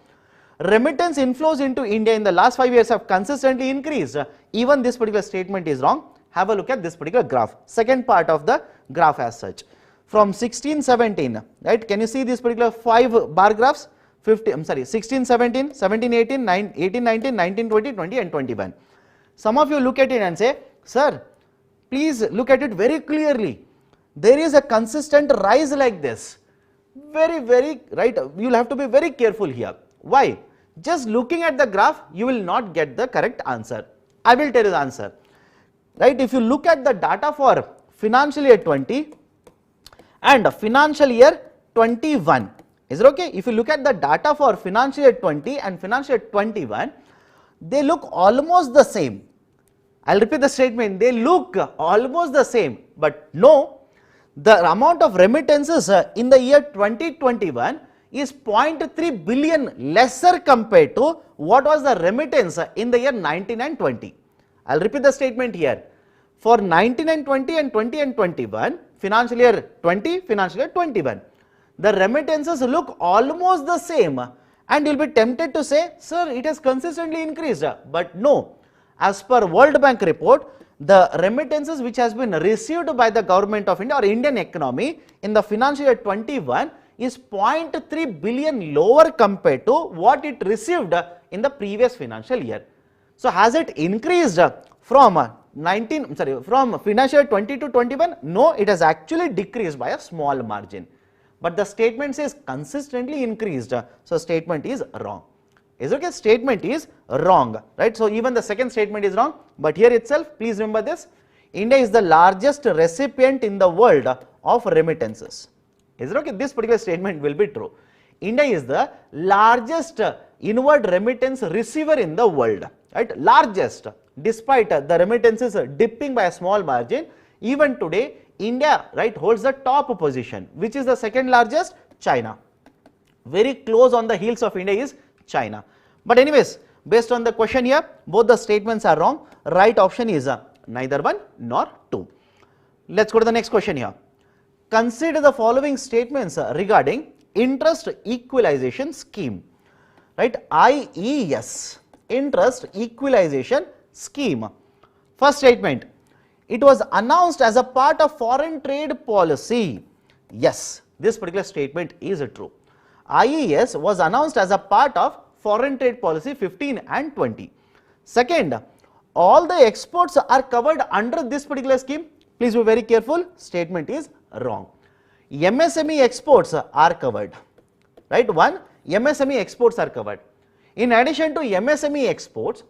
Remittance inflows into India in the last 5 years have consistently increased. Even this particular statement is wrong. Have a look at this particular graph. Second part of the graph as such. From 16-17, right? Can you see this particular 5 bar graphs? 16-17, 17-18, 18-19, 19-20, 20 and 21. Some of you look at it and say Sir, please look at it very clearly. There is a consistent rise like this. Very, right. You will have to be very careful here. Why? Just looking at the graph, you will not get the correct answer. I will tell you the answer. Right? If you look at the data for financial year 20 and financial year 21, is it okay? If you look at the data for financial year 20 and financial year 21, they look almost the same. I'll repeat the statement, they look almost the same, but no, the amount of remittances in the year 2021 is 0.3 billion lesser compared to what was the remittance in the year 19 and 20. I'll repeat the statement here. For 19 and 20 and 20 and 21, financial year 20, financial year 21, the remittances look almost the same, and you'll be tempted to say, sir, it has consistently increased, but no. As per World Bank report, the remittances which has been received by the government of India or Indian economy in the financial year 21 is 0.3 billion lower compared to what it received in the previous financial year. So has it increased from from financial year 20 to 21? No, it has actually decreased by a small margin. But the statement says consistently increased, so statement is wrong. Is okay? Statement is wrong, right? So even the second statement is wrong, but here itself, please remember this, India is the largest recipient in the world of remittances. Is it okay? This particular statement will be true. India is the largest inward remittance receiver in the world, right? Largest, despite the remittances dipping by a small margin, even today, India, right, holds the top position. Which is the second largest? China. Very close on the heels of India is China. But anyways, based on the question here, both the statements are wrong. Right option is neither 1 nor 2. Let's go to the next question here. Consider the following statements regarding interest equalization scheme. Right? IES, interest equalization scheme. First statement, it was announced as a part of foreign trade policy. Yes, this particular statement is true. IAS was announced as a part of foreign trade policy 15 and 20. Second, all the exports are covered under this particular scheme. Please be very careful, statement is wrong. MSME exports are covered, right? One, MSME exports are covered. In addition to MSME exports,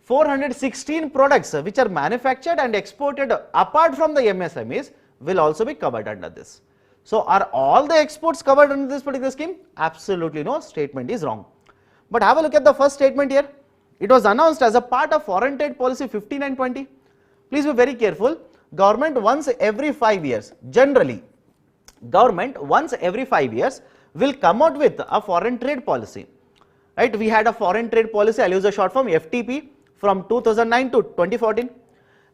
416 products which are manufactured and exported apart from the MSMEs will also be covered under this. So are all the exports covered under this particular scheme? Absolutely no, statement is wrong. But have a look at the first statement here. It was announced as a part of foreign trade policy 15 and 20. Please be very careful. Government once every 5 years, generally, government once every 5 years will come out with a foreign trade policy. Right? We had a foreign trade policy, I'll use a short form, FTP, from 2009 to 2014.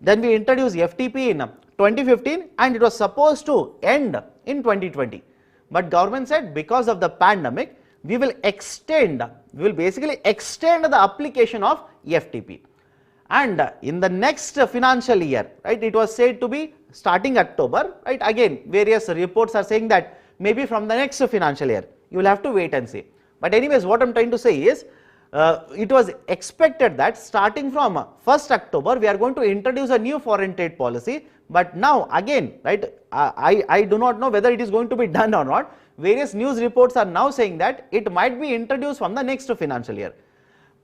Then we introduced FTP in 2015 and it was supposed to end in 2020. But government said because of the pandemic, we will basically extend the application of FTP. And in the next financial year, right, it was said to be starting October, right? Again, various reports are saying that maybe from the next financial year, you will have to wait and see. But anyways, what I'm trying to say is, it was expected that starting from 1st October, we are going to introduce a new foreign trade policy. But now again, right, I do not know whether it is going to be done or not. Various news reports are now saying that it might be introduced from the next financial year.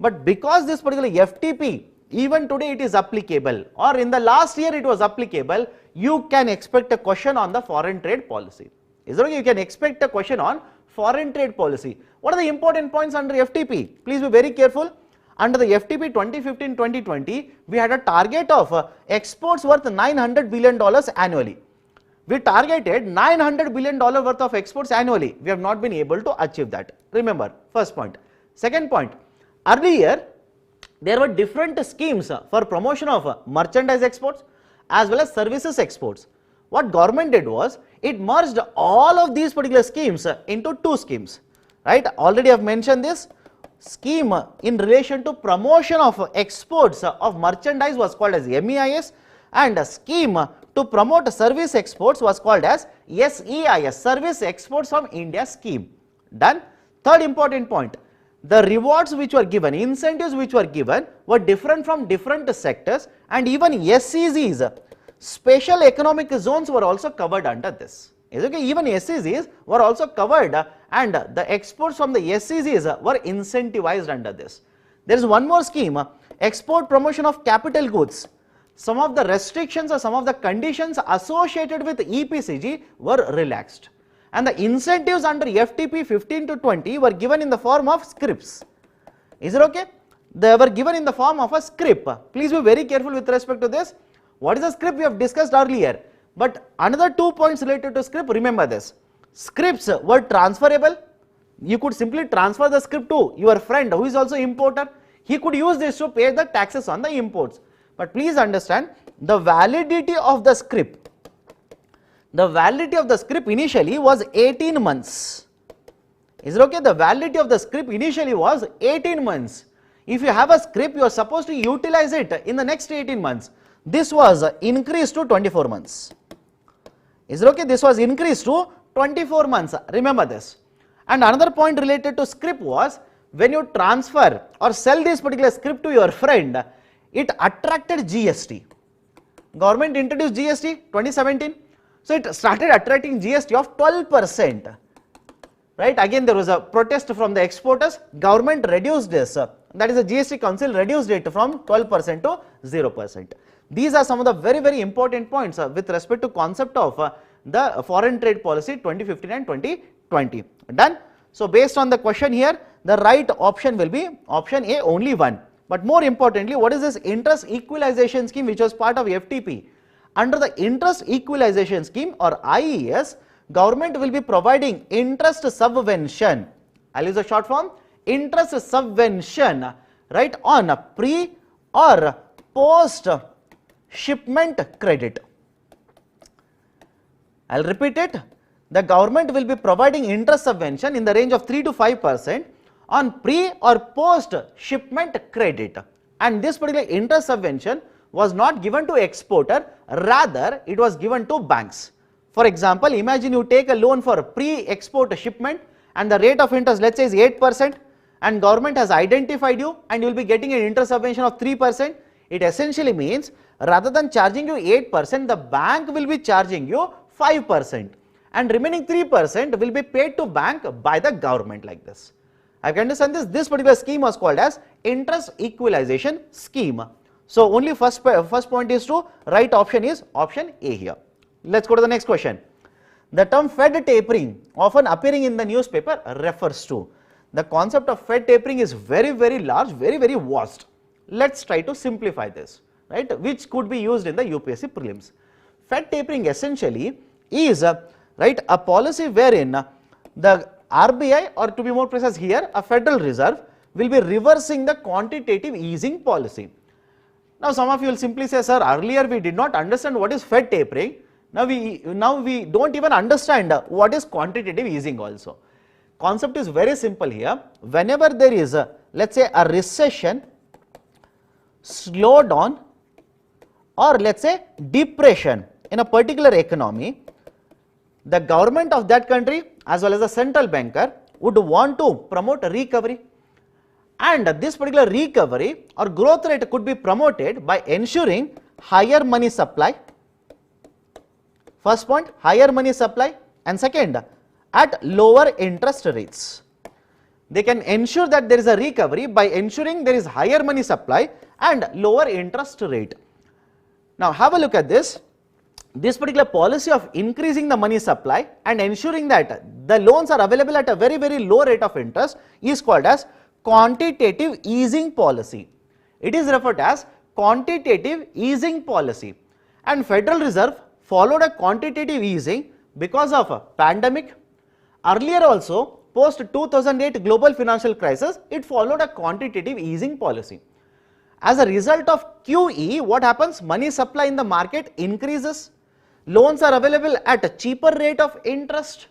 But because this particular FTP, even today it is applicable, or in the last year it was applicable, you can expect a question on the foreign trade policy. Is it okay? You can expect a question on foreign trade policy. What are the important points under FTP? Please be very careful. Under the FTP 2015-2020, we had a target of exports worth $900 billion annually. We targeted $900 billion worth of exports annually. We have not been able to achieve that. Remember, first point. Second point, earlier there were different schemes for promotion of merchandise exports as well as services exports. What government did was, it merged all of these particular schemes into two schemes. Right? Already I have mentioned this. Scheme in relation to promotion of exports of merchandise was called as MEIS, and a scheme to promote service exports was called as SEIS, Service Exports from India scheme. Done. Third important point, the rewards which were given, incentives which were given were different from different sectors, and even SEZs, special economic zones, were also covered under this. Is okay? Even SEZs were also covered, and the exports from the SEZs were incentivized under this. There is one more scheme, export promotion of capital goods. Some of the restrictions or some of the conditions associated with EPCG were relaxed, and the incentives under FTP 15 to 20 were given in the form of scrips. Is it okay? They were given in the form of a scrip. Please be very careful with respect to this. What is a scrip? We have discussed earlier, but another 2 points related to scrip, remember this. Scrips were transferable. You could simply transfer the scrip to your friend who is also importer. He could use this to pay the taxes on the imports. But please understand, the validity of the scrip, initially was 18 months. Is it okay? The validity of the scrip initially was 18 months. If you have a scrip, you are supposed to utilize it in the next 18 months. This was increased to 24 months. Is it okay? This was increased to 24 months. Remember this. And another point related to scrip was, when you transfer or sell this particular scrip to your friend, it attracted GST. Government introduced GST 2017. So it started attracting GST of 12%. Right? Again, there was a protest from the exporters. Government reduced this. That is, the GST Council reduced it from 12% to 0%. These are some of the very, very important points with respect to concept of the foreign trade policy 2015 and 2020. Done? So based on the question here, the right option will be option A, only one. But more importantly, what is this interest equalization scheme which was part of FTP? Under the interest equalization scheme or IAS, government will be providing interest subvention. I'll use a short form, interest subvention, right, on pre or post shipment credit. I'll repeat it. The government will be providing interest subvention in the range of 3 to 5% on pre or post shipment credit, and this particular interest subvention was not given to exporter, rather it was given to banks. For example, imagine you take a loan for pre-export shipment and the rate of interest, let's say, is 8%, and government has identified you and you will be getting an interest subvention of 3%. It essentially means, rather than charging you 8%, the bank will be charging you 5%, and remaining 3% will be paid to bank by the government, like this. I can understand this. This particular scheme was called as interest equalization scheme. So only first point is true. Right option is option A here. Let's go to the next question. The term Fed tapering, often appearing in the newspaper, refers to. The concept of Fed tapering is very, very large, very, very vast. Let's try to simplify this, right, which could be used in the UPSC prelims. Fed tapering essentially is right, a policy wherein the RBI, or to be more precise here, a Federal Reserve, will be reversing the quantitative easing policy. Now some of you will simply say, sir, earlier we did not understand what is Fed tapering. Now we don't even understand what is quantitative easing also. Concept is very simple here. Whenever there is a, let's say, a recession, slowdown, or let's say depression in a particular economy, the government of that country as well as the central banker would want to promote a recovery, and this particular recovery or growth rate could be promoted by ensuring higher money supply. First point, higher money supply, and second, at lower interest rates. They can ensure that there is a recovery by ensuring there is higher money supply and lower interest rate. Now have a look at this. This particular policy of increasing the money supply and ensuring that the loans are available at a very, very low rate of interest is called as quantitative easing policy. It is referred as quantitative easing policy, and Federal Reserve followed a quantitative easing because of a pandemic. Earlier also, post 2008 global financial crisis, it followed a quantitative easing policy. As a result of QE, what happens? Money supply in the market increases. Loans are available at a cheaper rate of interest.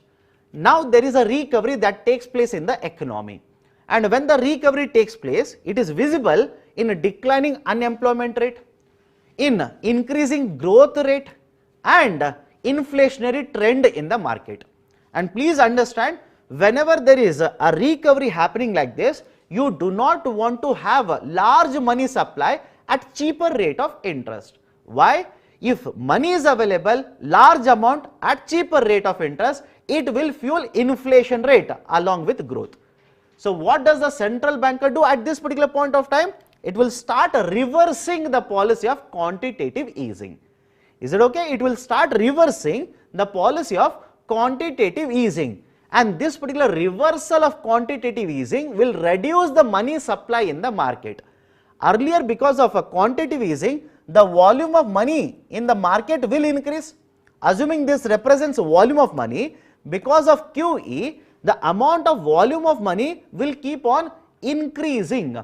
Now there is a recovery that takes place in the economy, and when the recovery takes place, it is visible in a declining unemployment rate, in increasing growth rate, and inflationary trend in the market. And please understand, whenever there is a recovery happening like this, you do not want to have a large money supply at cheaper rate of interest. Why? If money is available, large amount at cheaper rate of interest, it will fuel inflation rate along with growth. So what does the central banker do at this particular point of time? It will start reversing the policy of quantitative easing. Is it okay? It will start reversing the policy of quantitative easing, and this particular reversal of quantitative easing will reduce the money supply in the market. Earlier, because of a quantitative easing, the volume of money in the market will increase. Assuming this represents volume of money, because of QE, the amount of volume of money will keep on increasing.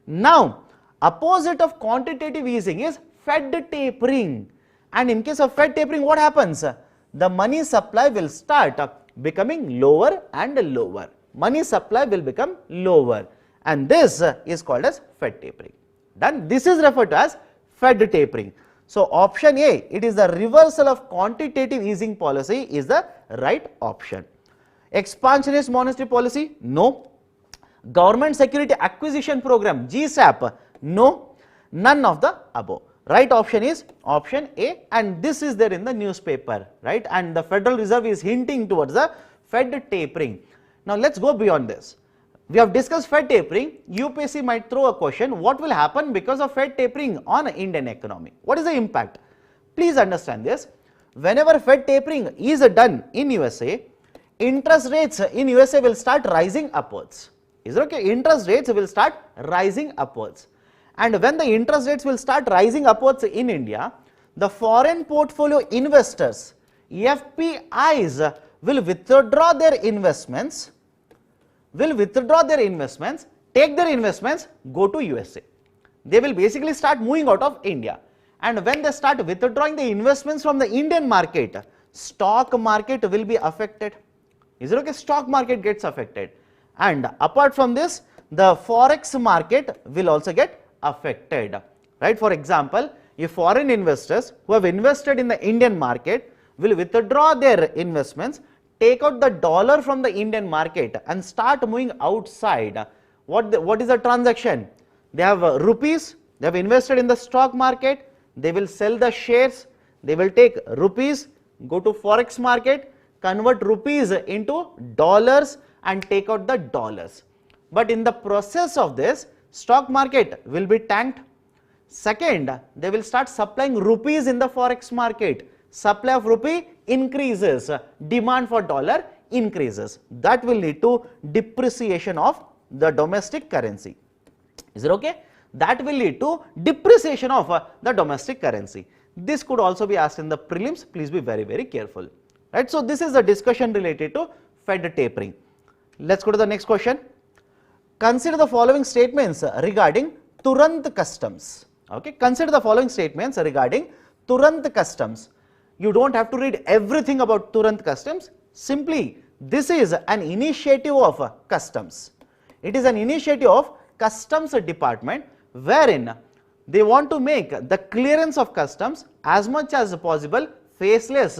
Now, opposite of quantitative easing is Fed tapering, and in case of Fed tapering, what happens? The money supply will start becoming lower and lower. Money supply will become lower, and this is called as Fed tapering. Then this is referred to as Fed tapering. So option A, it is the reversal of quantitative easing policy, is the right option. Expansionist monetary policy? No. Government Security Acquisition Program, GSAP? No. None of the above. Right option is option A, and this is there in the newspaper, right? And the Federal Reserve is hinting towards the Fed tapering. Now let's go beyond this. We have discussed Fed tapering. UPSC might throw a question, what will happen because of Fed tapering on Indian economy? What is the impact? Please understand this. Whenever Fed tapering is done in USA, interest rates in USA will start rising upwards. Is it okay? Interest rates will start rising upwards. And when the interest rates will start rising upwards in India, the foreign portfolio investors, FPIs, will withdraw their investments, take their investments, go to USA. They will basically start moving out of India. And when they start withdrawing the investments from the Indian market, stock market will be affected. Is it okay? Stock market gets affected. And apart from this, the forex market will also get affected, right? For example, if foreign investors who have invested in the Indian market will withdraw their investments, take out the dollar from the Indian market and start moving outside, what is the transaction? They have rupees, they have invested in the stock market, they will sell the shares, they will take rupees, go to forex market, convert rupees into dollars and take out the dollars. But in the process of this, stock market will be tanked. Second, they will start supplying rupees in the forex market. Supply of rupee increases, demand for dollar increases. That will lead to depreciation of the domestic currency. Is it okay? That will lead to depreciation of the domestic currency. This could also be asked in the prelims. Please be very, very careful. Right? So this is the discussion related to Fed tapering. Let's go to the next question. Consider the following statements regarding Durand Customs. Okay, consider the following statements regarding Durand Customs. You don't have to read everything about Durand Customs. Simply, this is an initiative of Customs. It is an initiative of Customs Department wherein they want to make the clearance of customs as much as possible faceless,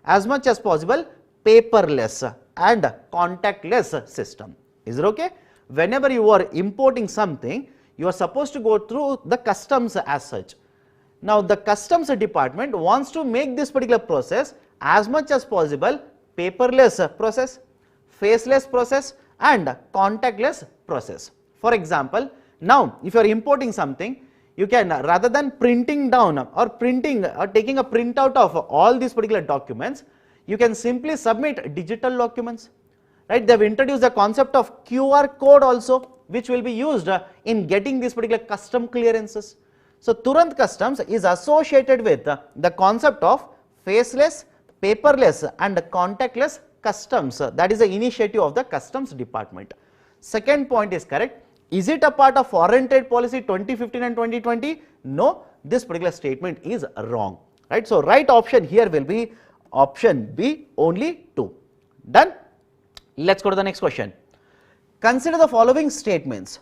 as much as possible paperless and contactless system. Is it okay? Whenever you are importing something, you are supposed to go through the customs as such. Now, the Customs Department wants to make this particular process as much as possible paperless process, faceless process and contactless process. For example, now if you are importing something, you can, rather than printing down or printing or taking a printout of all these particular documents, you can simply submit digital documents. Right? They have introduced the concept of QR code also, which will be used in getting these particular custom clearances. So Durand Customs is associated with the concept of faceless, paperless and contactless customs. That is the initiative of the Customs Department. Second point is correct. Is it a part of foreign trade policy 2015 and 2020? No, this particular statement is wrong. Right? So right option here will be option B, only 2. Done? Let's go to the next question. Consider the following statements.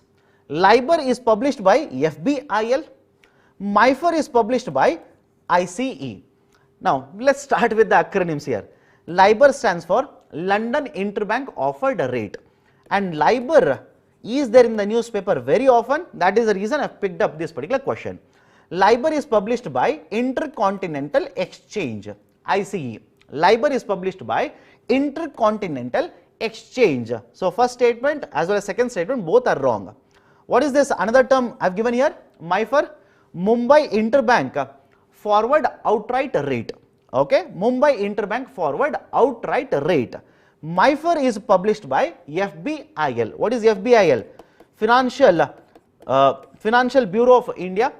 LIBOR is published by FBIL. MIFOR is published by ICE. Now, let's start with the acronyms here. LIBOR stands for London Interbank Offered Rate, and LIBOR is there in the newspaper very often. That is the reason I have picked up this particular question. LIBOR is published by Intercontinental Exchange, ICE. LIBOR is published by Intercontinental Exchange. So, first statement as well as second statement both are wrong. What is this another term I have given here? MIFR, Mumbai Interbank Forward Outright Rate. Okay, Mumbai Interbank Forward Outright Rate. MIFR is published by FBIL. What is FBIL? Financial Bureau of India,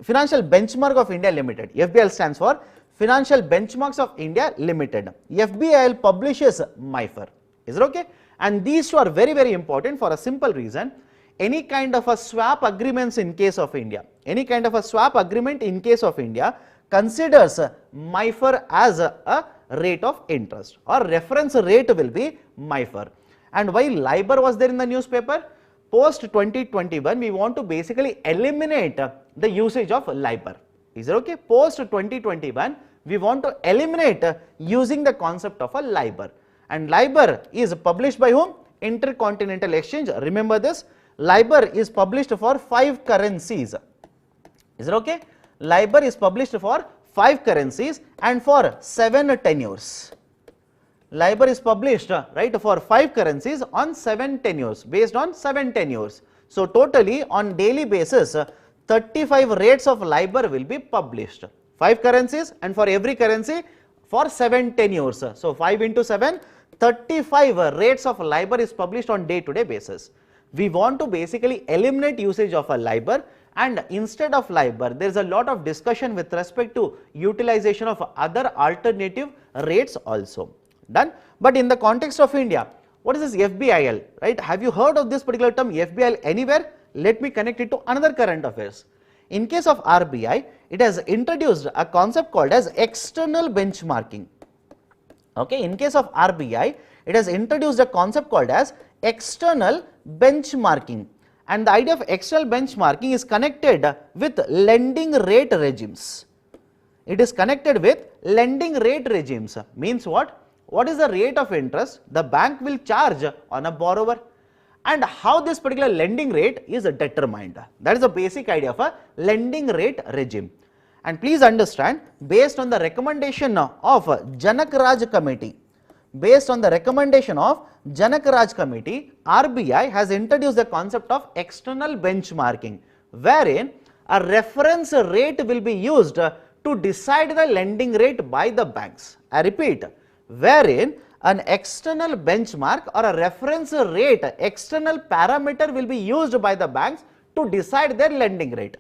Financial Benchmark of India Limited. FBIL stands for Financial Benchmarks of India Limited. FBIL publishes MIFR. Is it okay? And these two are very, very important for a simple reason. Any kind of a swap agreements in case of India, any kind of a swap agreement in case of India considers MIFR as a rate of interest, or reference rate will be MIFR. And while LIBOR was there in the newspaper, post 2021 we want to basically eliminate the usage of LIBOR. Is it okay? Post 2021 we want to eliminate using the concept of a LIBOR. And LIBOR is published by whom? Intercontinental Exchange. Remember this, LIBOR is published for 5 currencies. Is it okay? LIBOR is published for 5 currencies and for 7 tenures. LIBOR is published right for 5 currencies on 7 tenures, based on 7 tenures. So, totally on daily basis 35 rates of LIBOR will be published. 5 currencies and for every currency for 7 tenures. So, 5 into 7, 35 rates of LIBOR is published on day-to-day basis. We want to basically eliminate usage of a LIBOR, and instead of LIBOR there is a lot of discussion with respect to utilization of other alternative rates also. Done. But in the context of India, what is this FBIL, right? Have you heard of this particular term FBIL anywhere? Let me connect it to another current affairs. In case of RBI, it has introduced a concept called as external benchmarking. Okay, in case of RBI, it has introduced a concept called as external benchmarking, and the idea of external benchmarking is connected with lending rate regimes. It is connected with lending rate regimes. Means what? What is the rate of interest the bank will charge on a borrower, and how this particular lending rate is determined. That is the basic idea of a lending rate regime. And please understand, based on the recommendation of Janak Raj Committee, based on the recommendation of Janak Raj Committee, RBI has introduced the concept of external benchmarking, wherein a reference rate will be used to decide the lending rate by the banks. I repeat, wherein an external benchmark or a reference rate, external parameter will be used by the banks to decide their lending rate.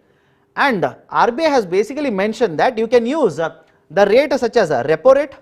And RBI has basically mentioned that you can use the rate such as a repo rate,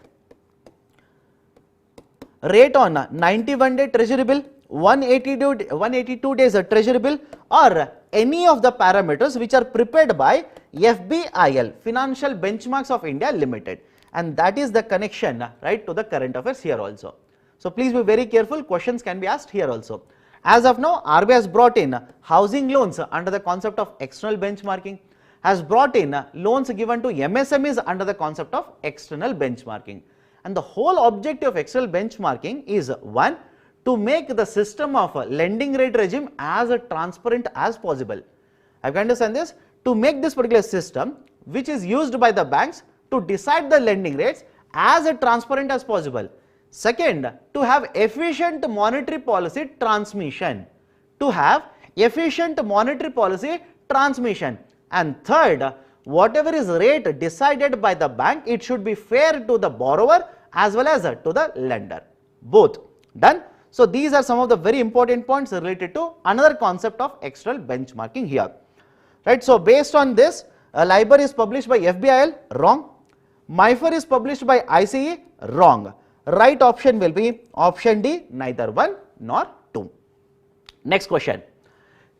rate on 91-day treasury bill, 182 days treasury bill, or any of the parameters which are prepared by FBIL, Financial Benchmarks of India Limited. And that is the connection, right, to the current affairs here also. So, please be very careful, questions can be asked here also. As of now, RBI has brought in housing loans under the concept of external benchmarking, has brought in loans given to MSMEs under the concept of external benchmarking. And the whole objective of external benchmarking is, one, to make the system of lending rate regime as transparent as possible. Have you understand this? To make this particular system which is used by the banks to decide the lending rates as transparent as possible. Second, to have efficient monetary policy transmission. To have efficient monetary policy transmission. And third, whatever is rate decided by the bank, it should be fair to the borrower as well as to the lender. Both. Done. So, these are some of the very important points related to another concept of external benchmarking here. Right. So, based on this, LIBOR is published by FBIL, wrong. MIFR is published by ICE, wrong. Right option will be option D, neither 1 nor 2. Next question.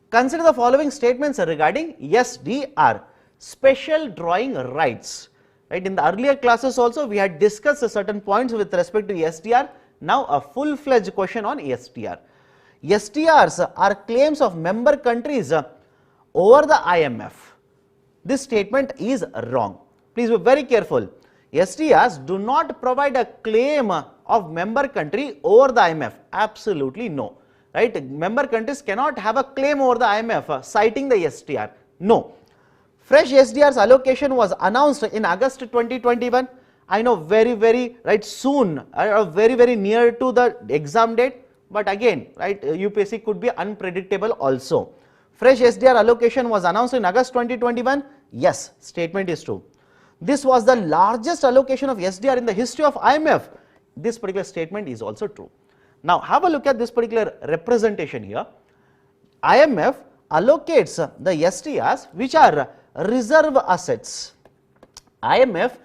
Consider the following statements regarding SDR, special drawing rights. Right, in the earlier classes also we had discussed certain points with respect to SDR. Now a full-fledged question on SDR. SDRs are claims of member countries over the IMF. This statement is wrong. Please be very careful. SDRs do not provide a claim of member country over the IMF. Absolutely no. right? Member countries cannot have a claim over the IMF citing the STR. No. Fresh SDR's allocation was announced in August 2021. I know very right soon, very near to the exam date, but again, right, UPSC could be unpredictable also. Fresh SDR allocation was announced in August 2021. Yes, statement is true. This was the largest allocation of SDR in the history of IMF. This particular statement is also true. Now have a look at this particular representation here. IMF allocates the SDRs which are reserve assets. IMF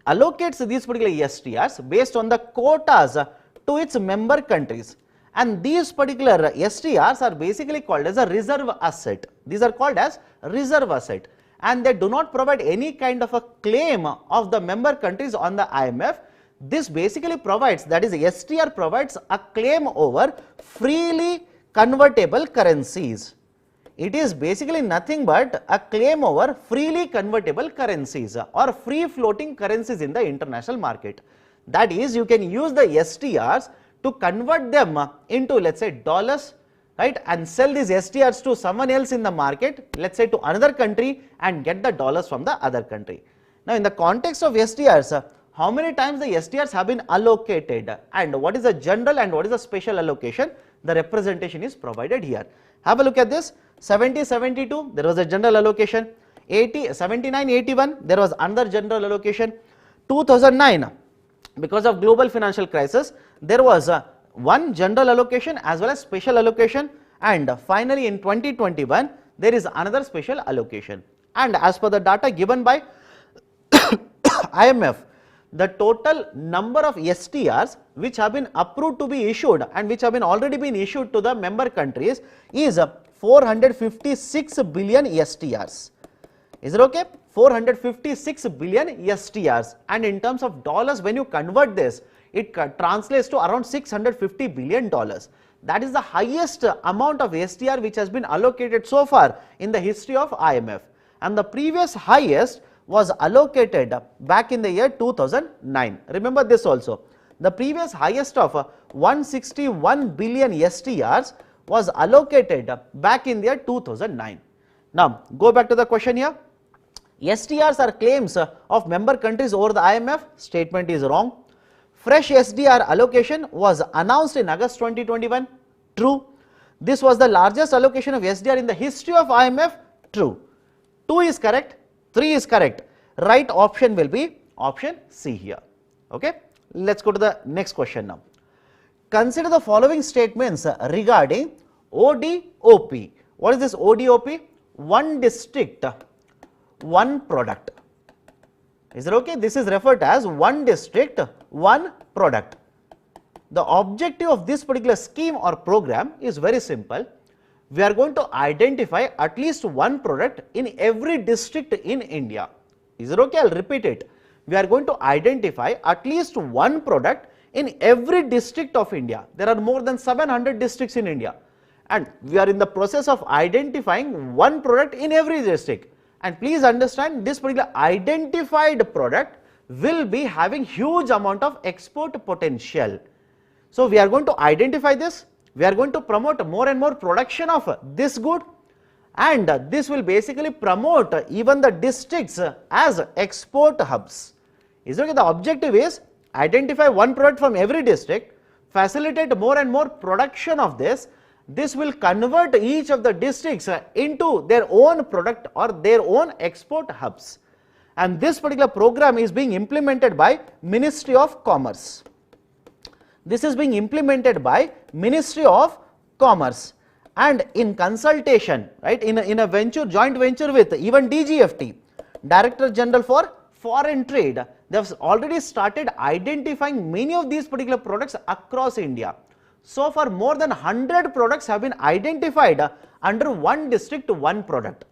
allocates these particular SDRs based on the quotas to its member countries, and these particular SDRs are basically called as a reserve asset. These are called as reserve asset, and they do not provide any kind of a claim of the member countries on the IMF. This basically provides, that is STR provides a claim over freely convertible currencies. It is basically nothing but a claim over freely convertible currencies or free floating currencies in the international market. That is, you can use the STRs to convert them into, let's say, dollars, right, and sell these STRs to someone else in the market, let's say to another country, and get the dollars from the other country. Now in the context of STRs, how many times the STRs have been allocated and what is the general and what is the special allocation, the representation is provided here. Have a look at this. 70-72 there was a general allocation, 79-81 there was another general allocation, 2009 because of global financial crisis there was one general allocation as well as special allocation, and finally in 2021 there is another special allocation. And as per the data given by IMF, the total number of STRs which have been approved to be issued and which have been already been issued to the member countries is 456 billion STRs. Is it okay? 456 billion STRs, and in terms of dollars, when you convert this, it translates to around $650 billion. That is the highest amount of STR which has been allocated so far in the history of IMF, and the previous highest was allocated back in the year 2009. Remember this also. The previous highest of 161 billion STRs was allocated back in the year 2009. Now go back to the question here. STRs are claims of member countries over the IMF. Statement is wrong. Fresh SDR allocation was announced in August 2021. True. This was the largest allocation of SDR in the history of IMF. True. 2 is correct. 3 is correct. Right option will be option C here. Okay. Let's go to the next question now. Consider the following statements regarding ODOP. What is this ODOP? One district, one product. Is it okay? This is referred as one district, one product. The objective of this particular scheme or program is very simple. We are going to identify at least one product in every district in India. Is it okay? I'll repeat it. We are going to identify at least one product in every district of India. There are more than 700 districts in India, and we are in the process of identifying one product in every district. And please understand, this particular identified product will be having huge amount of export potential. So we are going to identify this. We are going to promote more and more production of this good, and this will basically promote even the districts as export hubs. Is okay? The objective is identify one product from every district, facilitate more and more production of this. This will convert each of the districts into their own product or their own export hubs. And this particular program is being implemented by Ministry of Commerce. This is being implemented by Ministry of Commerce, and in consultation, right, in a venture, joint venture with even DGFT, Director General for Foreign Trade. They have already started identifying many of these particular products across India. So far, more than 100 products have been identified under one district, one product.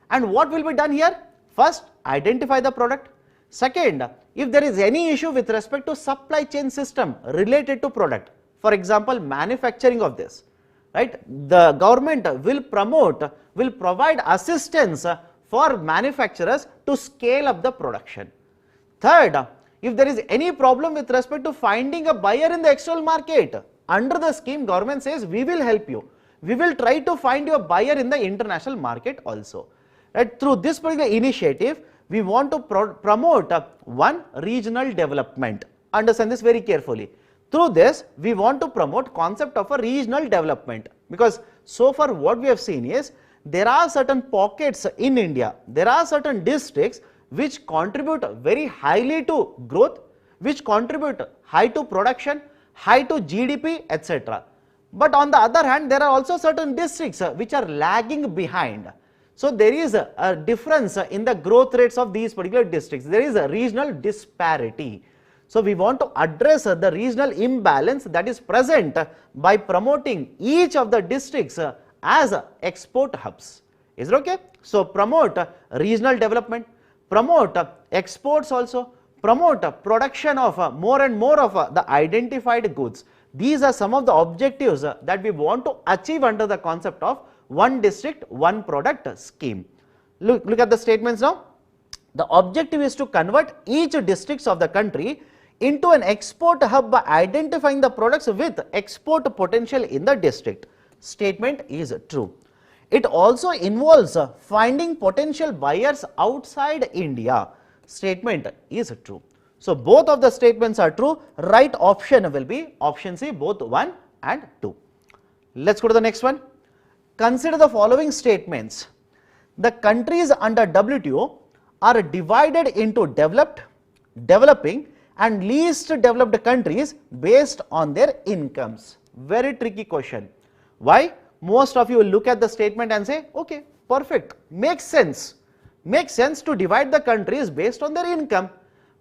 And what will be done here? First, identify the product. Second, if there is any issue with respect to supply chain system related to product, for example, manufacturing of this, right, the government will provide assistance for manufacturers to scale up the production. Third, if there is any problem with respect to finding a buyer in the external market, Under the scheme, government says we will help you. We will try to find you a buyer in the international market also. Right? Through this particular initiative, we want to promote one, regional development. Understand this very carefully. Through this, we want to promote concept of a regional development, because so far what we have seen is there are certain pockets in India, there are certain districts which contribute very highly to growth, which contribute high to production, high to GDP, etc. But on the other hand, there are also certain districts which are lagging behind. So there is a difference in the growth rates of these particular districts. There is a regional disparity. So we want to address the regional imbalance that is present by promoting each of the districts as export hubs. Is it okay? So promote regional development, promote exports also, promote production of more and more of the identified goods. These are some of the objectives that we want to achieve under the concept of one district, one product scheme. Look at the statements now. The objective is to convert each districts of the country into an export hub by identifying the products with export potential in the district. Statement is true. It also involves finding potential buyers outside India. Statement is true. So both of the statements are true. Right option will be option C, both 1 and 2. Let's go to the next one. Consider the following statements. The countries under WTO are divided into developed, developing and least developed countries based on their incomes. Very tricky question. Why? Most of you will look at the statement and say, okay, perfect, makes sense. Makes sense to divide the countries based on their income.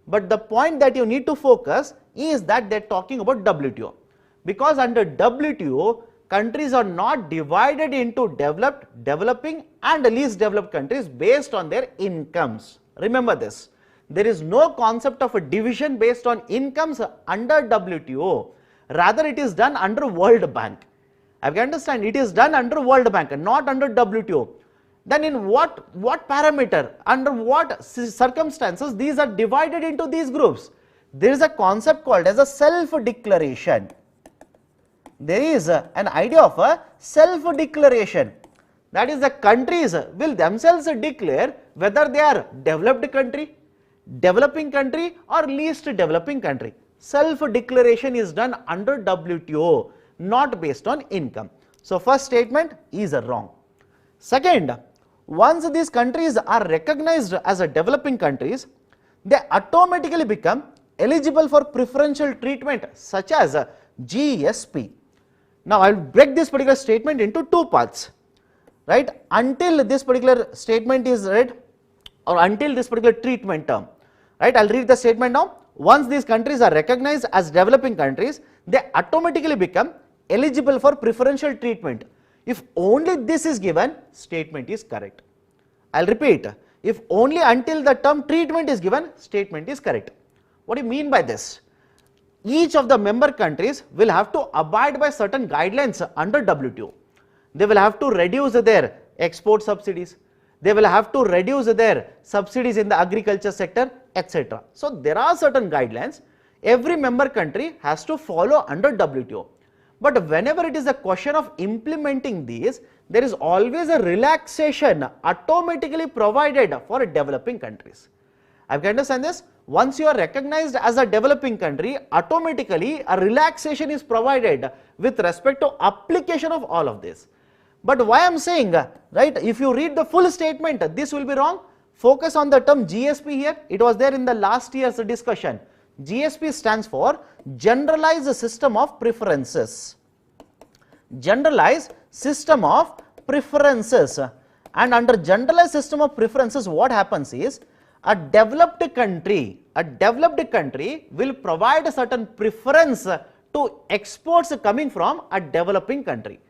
But the point that you need to focus is that they are talking about WTO. Because under WTO, countries are not divided into developed, developing and least developed countries based on their incomes. Remember this. There is no concept of a division based on incomes under WTO. Rather, it is done under World Bank. I can understand, it is done under World Bank and not under WTO. Then in what parameter, under what circumstances these are divided into these groups? There is a concept called as a self-declaration. There is an idea of a self-declaration. That is, the countries will themselves declare whether they are developed country, developing country or least developing country. Self-declaration is done under WTO, not based on income. So first statement is wrong. Second, once these countries are recognized as a developing countries, they automatically become eligible for preferential treatment such as GSP. Now I will break this particular statement into two parts, right? Until this particular statement is read, or until this particular treatment term, right? I will read the statement now. Once these countries are recognized as developing countries, they automatically become eligible for preferential treatment. If only this is given, statement is correct. I will repeat, if only until the term treatment is given, statement is correct. What do you mean by this? Each of the member countries will have to abide by certain guidelines under WTO. They will have to reduce their export subsidies. They will have to reduce their subsidies in the agriculture sector, etc. So there are certain guidelines every member country has to follow under WTO. But whenever it is a question of implementing these, there is always a relaxation automatically provided for developing countries. I can understand this. Once you are recognized as a developing country, automatically a relaxation is provided with respect to application of all of this. But why I am saying, right, if you read the full statement, this will be wrong. Focus on the term GSP here. It was there in the last year's discussion. GSP stands for Generalized System of Preferences. Generalized System of Preferences. And under Generalized System of Preferences, what happens is, a developed country will provide a certain preference to exports coming from a developing country.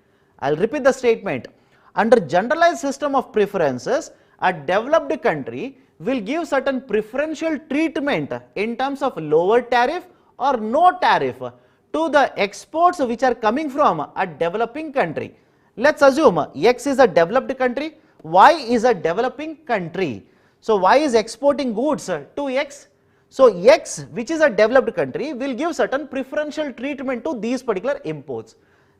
I will repeat the statement. Under Generalized System of Preferences, a developed country will give certain preferential treatment in terms of lower tariff or no tariff to the exports which are coming from a developing country. Let's assume X is a developed country, Y is a developing country. So Y is exporting goods to X. So X, which is a developed country, will give certain preferential treatment to these particular imports.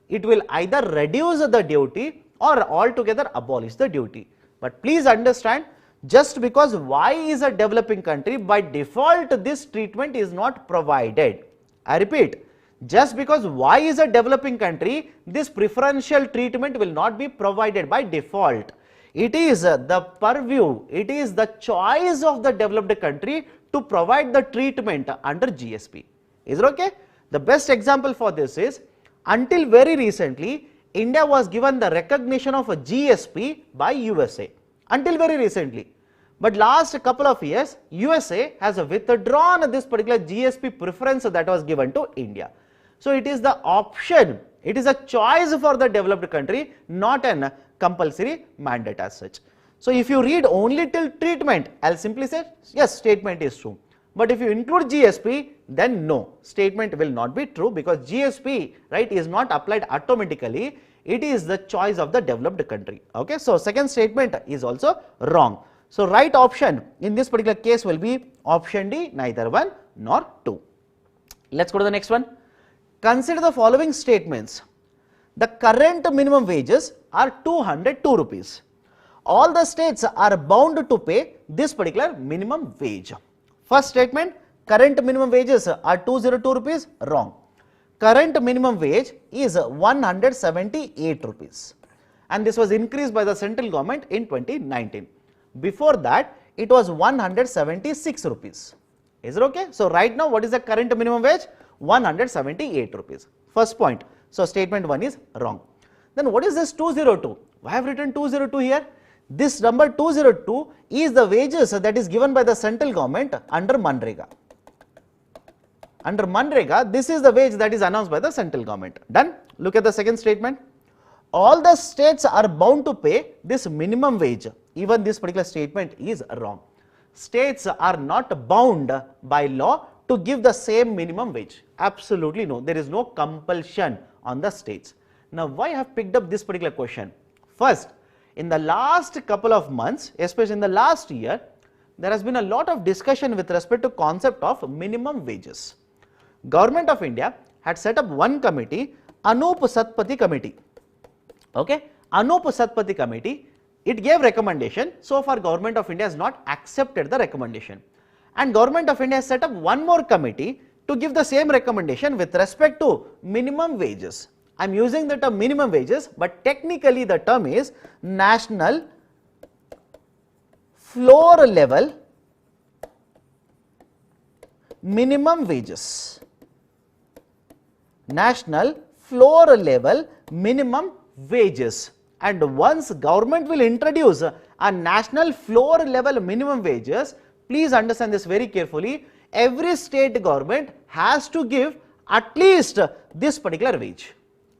It will either reduce the duty or altogether abolish the duty. But please understand, just because Y is a developing country, by default this treatment is not provided. I repeat, just because Y is a developing country, this preferential treatment will not be provided by default. It is the purview, it is the choice of the developed country to provide the treatment under GSP. Is it okay? The best example for this is, until very recently, India was given the recognition of a GSP by USA. Until very recently. But last couple of years, USA has withdrawn this particular GSP preference that was given to India. So it is the option, it is a choice for the developed country, not an compulsory mandate as such. So if you read only till treatment, I'll simply say yes, statement is true. But if you include GSP, then no, statement will not be true, because GSP, right, is not applied automatically. It is the choice of the developed country. Okay, so second statement is also wrong. So right option in this particular case will be option D, neither 1 nor 2. Let's go to the next one. Consider the following statements. The current minimum wages are 202 rupees. All the states are bound to pay this particular minimum wage. First statement, current minimum wages are 202 rupees, wrong. Current minimum wage is 178 rupees, and this was increased by the central government in 2019. Before that, it was 176 rupees. Is it okay? So right now, what is the current minimum wage? 178 rupees. First point. So statement 1 is wrong. Then what is this 202? Why have written 202 here? This number 202 is the wages that is given by the central government under Manrega. Under Manrega, this is the wage that is announced by the central government. Done? Look at the second statement. All the states are bound to pay this minimum wage. Even this particular statement is wrong. States are not bound by law to give the same minimum wage. Absolutely no. There is no compulsion on the states. Now, why I have picked up this particular question? First, in the last couple of months, especially in the last year, there has been a lot of discussion with respect to concept of minimum wages. Government of India had set up one committee, Anup Satpathy Committee. Okay, Anup Satpathy Committee, it gave recommendation. So far, Government of India has not accepted the recommendation. And Government of India has set up one more committee to give the same recommendation with respect to minimum wages. I am using the term minimum wages, but technically the term is national floor level minimum wages. National floor level minimum wages. And once government will introduce a national floor level minimum wages, please understand this very carefully, every state government has to give at least this particular wage.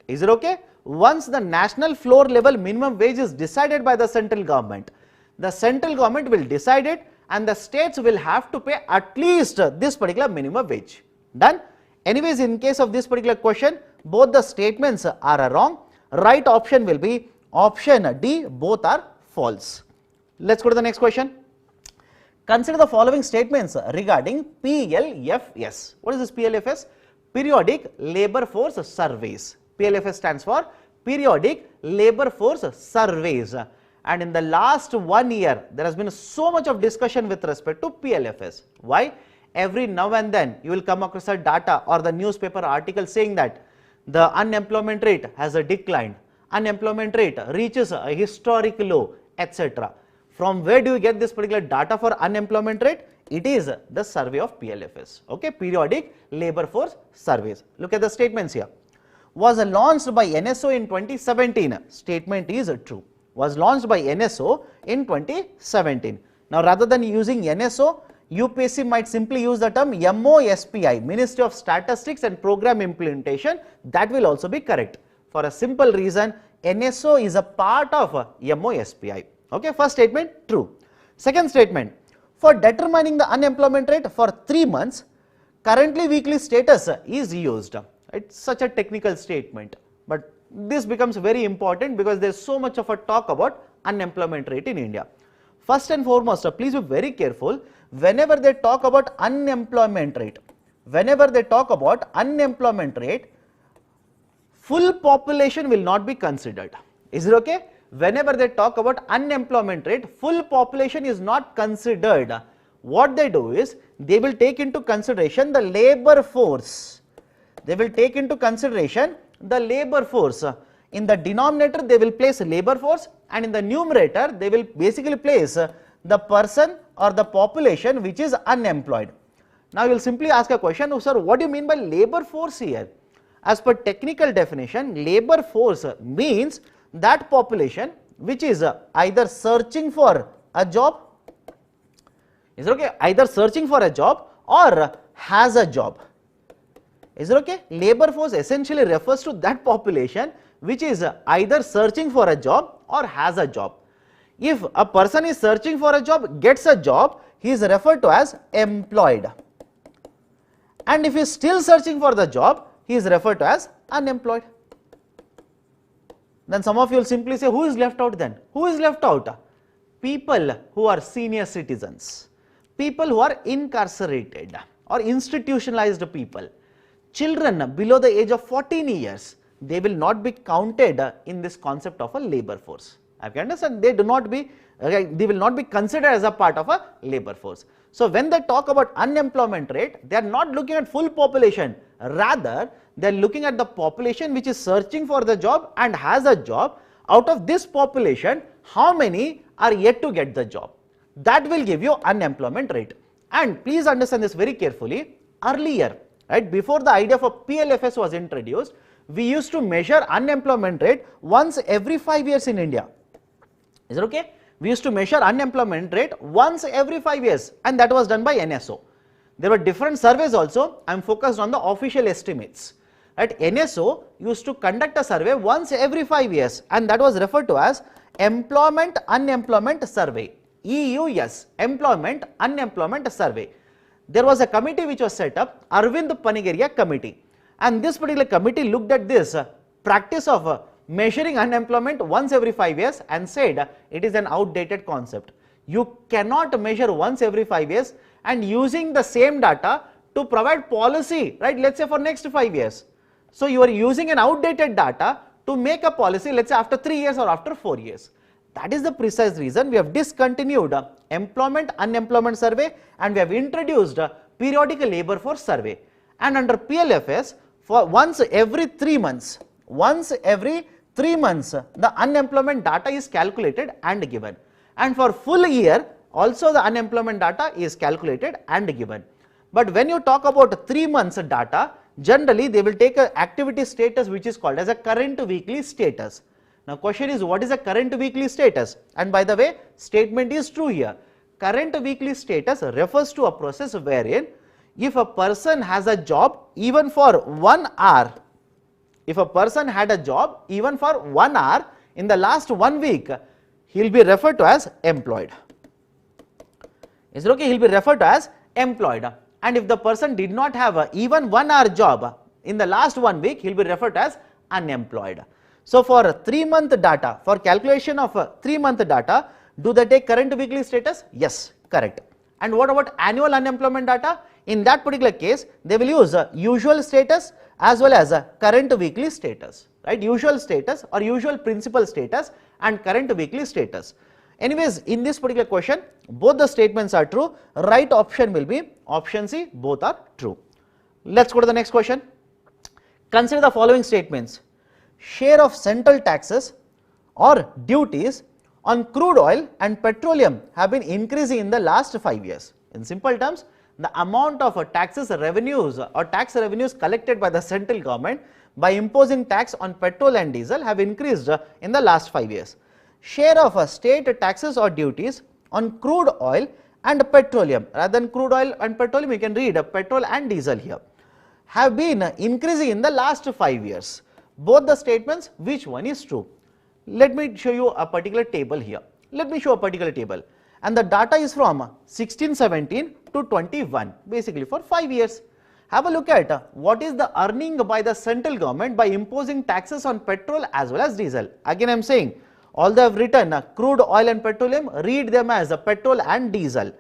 Is it okay? Once the national floor level minimum wage is decided by the central government, the central government will decide it and the states will have to pay at least this particular minimum wage. Done? Anyways, in case of this particular question, both the statements are wrong. Right option will be option D, both are false. Let's go to the next question. Consider the following statements regarding PLFS. What is this PLFS? Periodic Labour Force Surveys. PLFS stands for Periodic Labour Force Surveys. And in the last 1 year, there has been so much of discussion with respect to PLFS. Why? Every now and then you will come across a data or the newspaper article saying that the unemployment rate has declined, unemployment rate reaches a historic low, etc. From where do you get this particular data for unemployment rate? It is the survey of PLFS, okay, Periodic Labour Force Surveys. Look at the statements here. Was launched by NSO in 2017. Statement is true. Was launched by NSO in 2017. Now, rather than using NSO, UPSC might simply use the term MOSPI, Ministry of Statistics and Program Implementation. That will also be correct. For a simple reason, NSO is a part of MOSPI. Okay, first statement true. Second statement, for determining the unemployment rate for 3 months, currently weekly status is used. It's such a technical statement, but this becomes very important because there is so much of a talk about unemployment rate in India. First and foremost, please be very careful. whenever they talk about unemployment rate, full population will not be considered. Is it okay? Whenever they talk about unemployment rate, full population is not considered. What they do is, they will take into consideration the labor force. In the denominator, they will place labor force, and in the numerator, they will basically place the person or the population which is unemployed. Now, you will simply ask a question, oh, sir, what do you mean by labor force here? As per technical definition, labor force means that population which is either searching for a job, is it okay? Either searching for a job or has a job. Is it okay? Labor force essentially refers to that population which is either searching for a job or has a job. If a person is searching for a job, gets a job, he is referred to as employed. And if he is still searching for the job, he is referred to as unemployed. Then some of you will simply say, who is left out then? Who is left out? People who are senior citizens, people who are incarcerated or institutionalized people, children below the age of 14 years, they will not be counted in this concept of a labor force. I can understand, they will not be considered as a part of a labor force. So when they talk about unemployment rate, they are not looking at full population, rather they are looking at the population which is searching for the job and has a job. Out of this population, how many are yet to get the job? That will give you unemployment rate. And please understand this very carefully. Earlier, right, before the idea of a PLFS was introduced, we used to measure unemployment rate once every 5 years in India. Is it okay? We used to measure unemployment rate once every 5 years, and that was done by NSO. There were different surveys also. I am focused on the official estimates. Right? NSO used to conduct a survey once every 5 years, and that was referred to as Employment Unemployment Survey, EUS, Employment Unemployment Survey. There was a committee which was set up, Arvind Panigaria Committee, and this particular committee looked at this practice of measuring unemployment once every 5 years and said it is an outdated concept. You cannot measure once every 5 years and using the same data to provide policy, right, let's say for next 5 years. So you are using an outdated data to make a policy, let's say after 3 years or after 4 years. That is the precise reason we have discontinued Employment Unemployment Survey and we have introduced Periodic Labor Force Survey. And under PLFS, for once every 3 months, the unemployment data is calculated and given. And for full year, also the unemployment data is calculated and given. But when you talk about 3 months data, generally they will take an activity status which is called as a current weekly status. Now question is, what is a current weekly status? And by the way, statement is true here. Current weekly status refers to a process wherein if a person has a job even for 1 hour, if a person had a job even for 1 hour in the last 1 week, he will be referred to as employed. Is it okay? He will be referred to as employed. And if the person did not have even 1 hour job in the last 1 week, he will be referred to as unemployed. So for 3 month data, for calculation of 3 month data, do they take current weekly status? Yes, correct. And what about annual unemployment data? In that particular case, they will use usual status as well as current weekly status, right? Usual status or usual principal status and current weekly status. Anyways, in this particular question, both the statements are true. Right option will be option C, both are true. Let's go to the next question. Consider the following statements. Share of central taxes or duties on crude oil and petroleum have been increasing in the last 5 years. In simple terms, the amount of taxes revenues or tax revenues collected by the central government by imposing tax on petrol and diesel have increased in the last 5 years. Share of state taxes or duties on crude oil and petroleum, rather than crude oil and petroleum, you can read petrol and diesel here, have been increasing in the last 5 years. Both the statements, which one is true? Let me show you a particular table here. Let me show a particular table, and the data is from 16-17 to 21, basically for 5 years. Have a look at what is the earning by the central government by imposing taxes on petrol as well as diesel. Again I am saying, although I have written crude oil and petroleum, read them as petrol and diesel.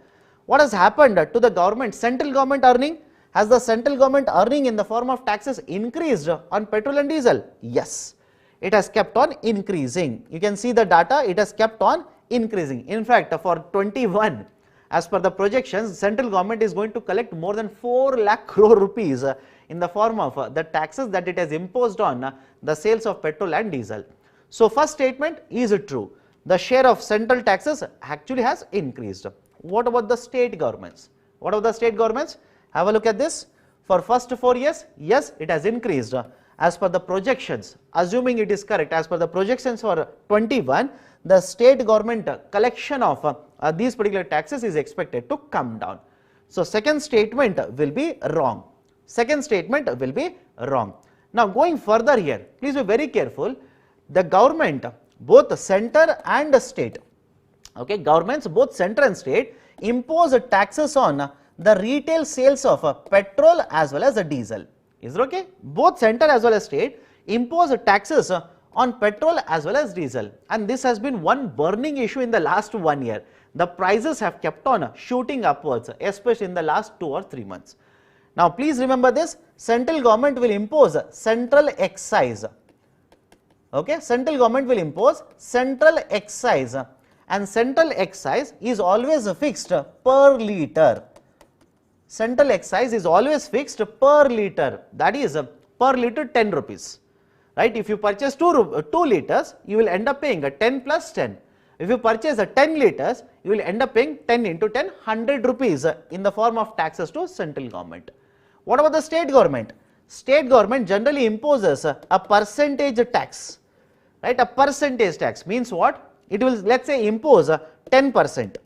What has happened to the government, central government earning? Has the central government earning in the form of taxes increased on petrol and diesel? Yes, it has kept on increasing. You can see the data, it has kept on increasing. In fact, for 21, as per the projections, central government is going to collect more than 4 lakh crore rupees in the form of the taxes that it has imposed on the sales of petrol and diesel. So, first statement is true. The share of central taxes actually has increased. What about the state governments? What about the state governments? Have a look at this. For first 4 years, yes, it has increased. As per the projections, assuming it is correct, as per the projections for 21, the state government collection of these particular taxes is expected to come down. So, second statement will be wrong. Second statement will be wrong. Now, going further here, please be very careful. The government, both the center and the state, okay, governments both center and state impose taxes on the retail sales of petrol as well as the diesel. Is it okay? Both center as well as state impose taxes on petrol as well as diesel, and this has been one burning issue in the last 1 year. The prices have kept on shooting upwards, especially in the last 2 or 3 months. Now, please remember this, central government will impose central excise. Okay, central government will impose central excise, and central excise is always fixed per litre. Central excise is always fixed per litre, that is per litre 10 rupees. Right? If you purchase 2 litres, you will end up paying 10 plus 10. If you purchase 10 litres, you will end up paying 10 into 10, 100 rupees in the form of taxes to central government. What about the state government? State government generally imposes a percentage tax. Right? A percentage tax means what? It will, let's say, impose 10%.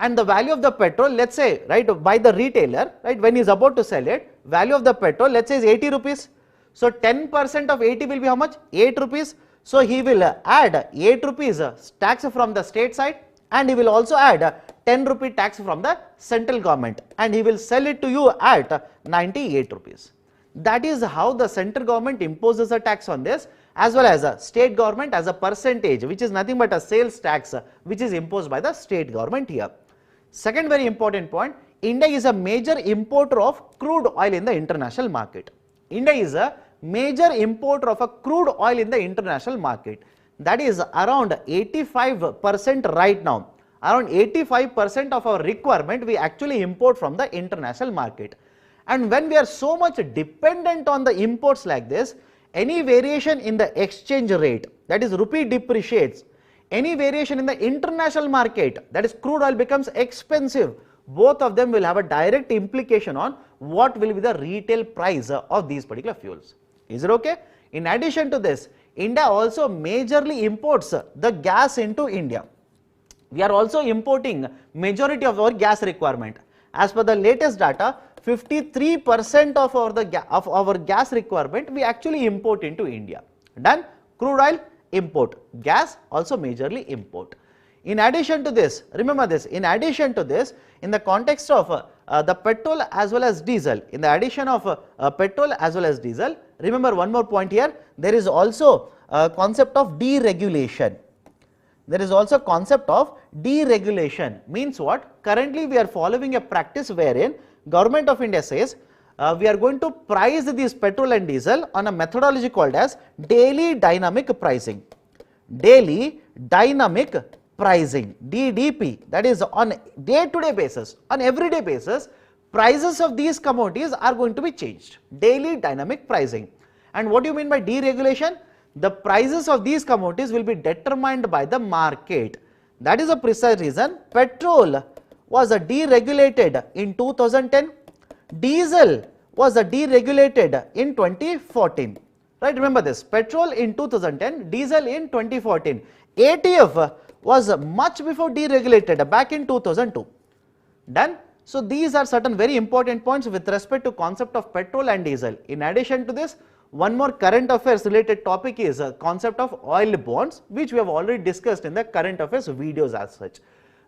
And the value of the petrol, let's say, right, by the retailer, right, when he is about to sell it, value of the petrol, let's say, is 80 rupees. So, 10% of 80 will be how much? 8 rupees. So, he will add 8 rupees tax from the state side, and he will also add 10 rupee tax from the central government, and he will sell it to you at 98 rupees. That is how the central government imposes a tax on this, as well as a state government as a percentage, which is nothing but a sales tax which is imposed by the state government here. Second very important point, India is a major importer of crude oil in the international market. India is a major importer of a crude oil in the international market. That is around 85% right now. Around 85% of our requirement we actually import from the international market. And when we are so much dependent on the imports like this, any variation in the exchange rate, that is rupee depreciates, any variation in the international market, that is crude oil becomes expensive, both of them will have a direct implication on what will be the retail price of these particular fuels. Is it okay? In addition to this, India also majorly imports the gas into India. We are also importing majority of our gas requirement. As per the latest data, 53% of our gas requirement we actually import into India. Done? Crude oil, import. Gas also majorly import. In addition to this, remember this, in addition to this, in the context of the petrol as well as diesel, in the addition of petrol as well as diesel, remember one more point here, there is also a concept of deregulation. There is also a concept of deregulation. Means what? Currently we are following a practice wherein Government of India says we are going to price these petrol and diesel on a methodology called as daily dynamic pricing. Daily dynamic pricing, DDP, that is on day-to-day basis, on everyday basis, prices of these commodities are going to be changed. Daily dynamic pricing. And what do you mean by deregulation? The prices of these commodities will be determined by the market. That is a precise reason petrol was deregulated in 2010, diesel was deregulated in 2014. Right, remember this, petrol in 2010, diesel in 2014. ATF was much before deregulated back in 2002. Done? So, these are certain very important points with respect to concept of petrol and diesel. In addition to this, one more current affairs related topic is concept of oil bonds, which we have already discussed in the current affairs videos as such.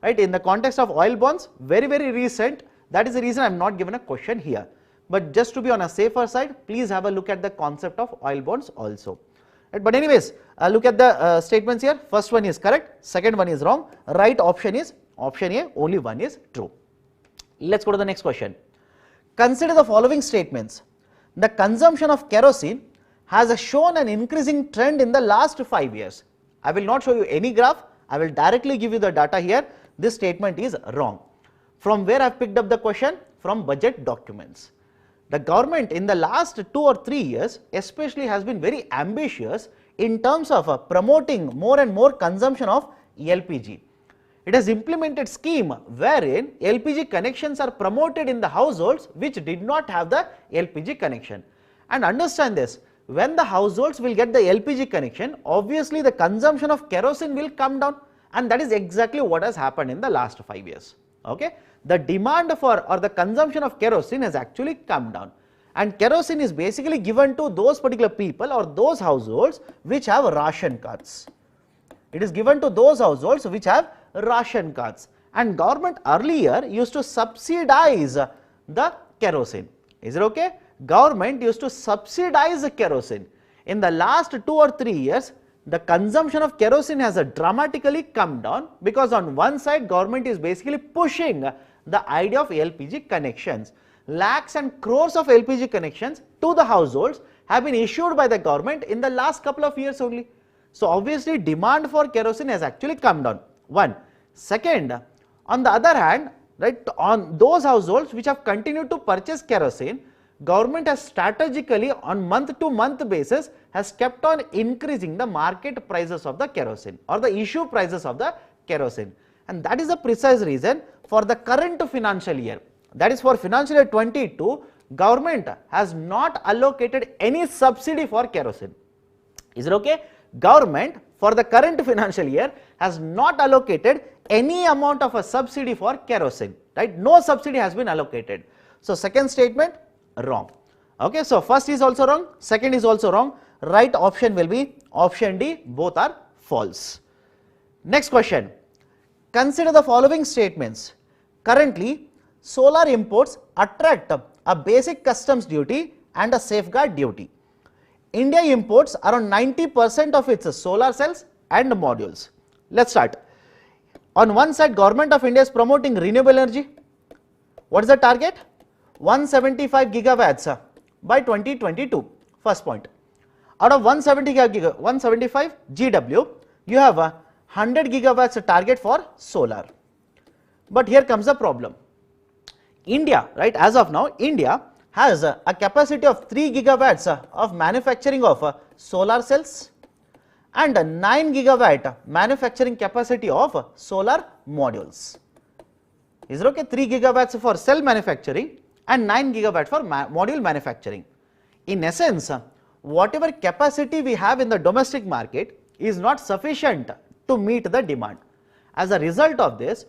Right, in the context of oil bonds, very recent, that is the reason I am not given a question here. But just to be on a safer side, please have a look at the concept of oil bonds also. Right, but anyways, look at the statements here. First one is correct, second one is wrong, right option is option A, only one is true. Let's go to the next question. Consider the following statements. The consumption of kerosene has shown an increasing trend in the last 5 years. I will not show you any graph. I will directly give you the data here. This statement is wrong. From where I have picked up the question? From budget documents. The government in the last 2 or 3 years especially has been very ambitious in terms of promoting more and more consumption of LPG. It has implemented scheme wherein LPG connections are promoted in the households which did not have the LPG connection. And understand this, when the households will get the LPG connection, obviously the consumption of kerosene will come down, and that is exactly what has happened in the last 5 years. Okay? The demand for or the consumption of kerosene has actually come down, and kerosene is basically given to those particular people or those households which have ration cards. It is given to those households which have ration cards, and government earlier used to subsidize the kerosene. Is it okay? Government used to subsidize the kerosene. In the last 2 or 3 years, the consumption of kerosene has dramatically come down, because on one side government is basically pushing the idea of LPG connections. Lakhs and crores of LPG connections to the households have been issued by the government in the last couple of years only. So obviously demand for kerosene has actually come down. One. Second, on the other hand, right, on those households which have continued to purchase kerosene, government has strategically on month to month basis has kept on increasing the market prices of the kerosene or the issue prices of the kerosene, and that is the precise reason for the current financial year, that is for financial year 22, government has not allocated any subsidy for kerosene. Is it okay? Government for the current financial year has not allocated any amount of a subsidy for kerosene, right? No subsidy has been allocated. So second statement wrong. Okay, so first is also wrong, second is also wrong. Right option will be option D, both are false. Next question. Consider the following statements. Currently, solar imports attract a basic customs duty and a safeguard duty. India imports around 90% of its solar cells and modules. Let's start. On one side, Government of India is promoting renewable energy. What is the target? 175 gigawatts by 2022. First point. Out of 175 GW, you have a 100 gigawatts target for solar. But here comes the problem. India, right, as of now, India has a capacity of 3 gigawatts of manufacturing of solar cells and a 9 gigawatt manufacturing capacity of solar modules. Is it okay? 3 gigawatts for cell manufacturing and 9 gigawatt for module manufacturing. In essence, whatever capacity we have in the domestic market is not sufficient to meet the demand. As a result of this,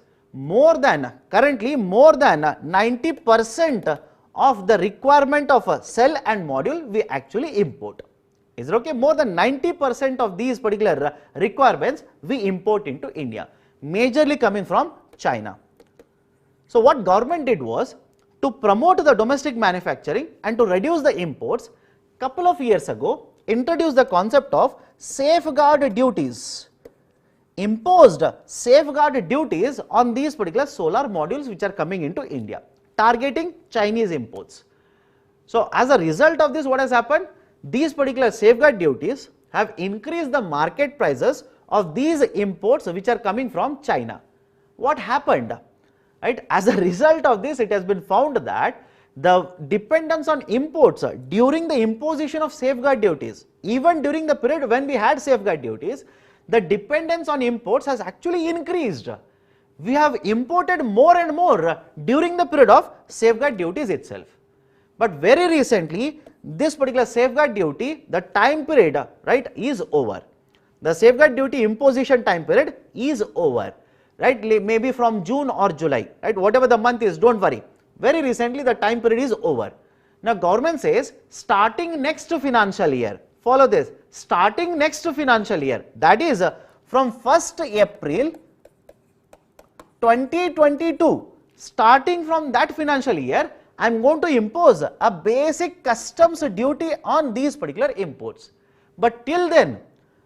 currently more than 90% of the requirement of a cell and module we actually import. Is it okay? More than 90% of these particular requirements we import into India, majorly coming from China. So what government did was to promote the domestic manufacturing and to reduce the imports. Couple of years ago, introduced the concept of safeguard duties. Imposed safeguard duties on these particular solar modules which are coming into India, targeting Chinese imports. So as a result of this, what has happened? These particular safeguard duties have increased the market prices of these imports which are coming from China. What happened? Right? As a result of this, it has been found that the dependence on imports during the imposition of safeguard duties, even during the period when we had safeguard duties, the dependence on imports has actually increased. We have imported more and more during the period of safeguard duties itself. But very recently, this particular safeguard duty, the time period, right, is over. The safeguard duty imposition time period is over, right, maybe from June or July, right, whatever the month is, don't worry. Very recently the time period is over. Now government says starting next financial year, follow this, starting next financial year, that is from 1st April 2022, starting from that financial year, I am going to impose a basic customs duty on these particular imports. But till then,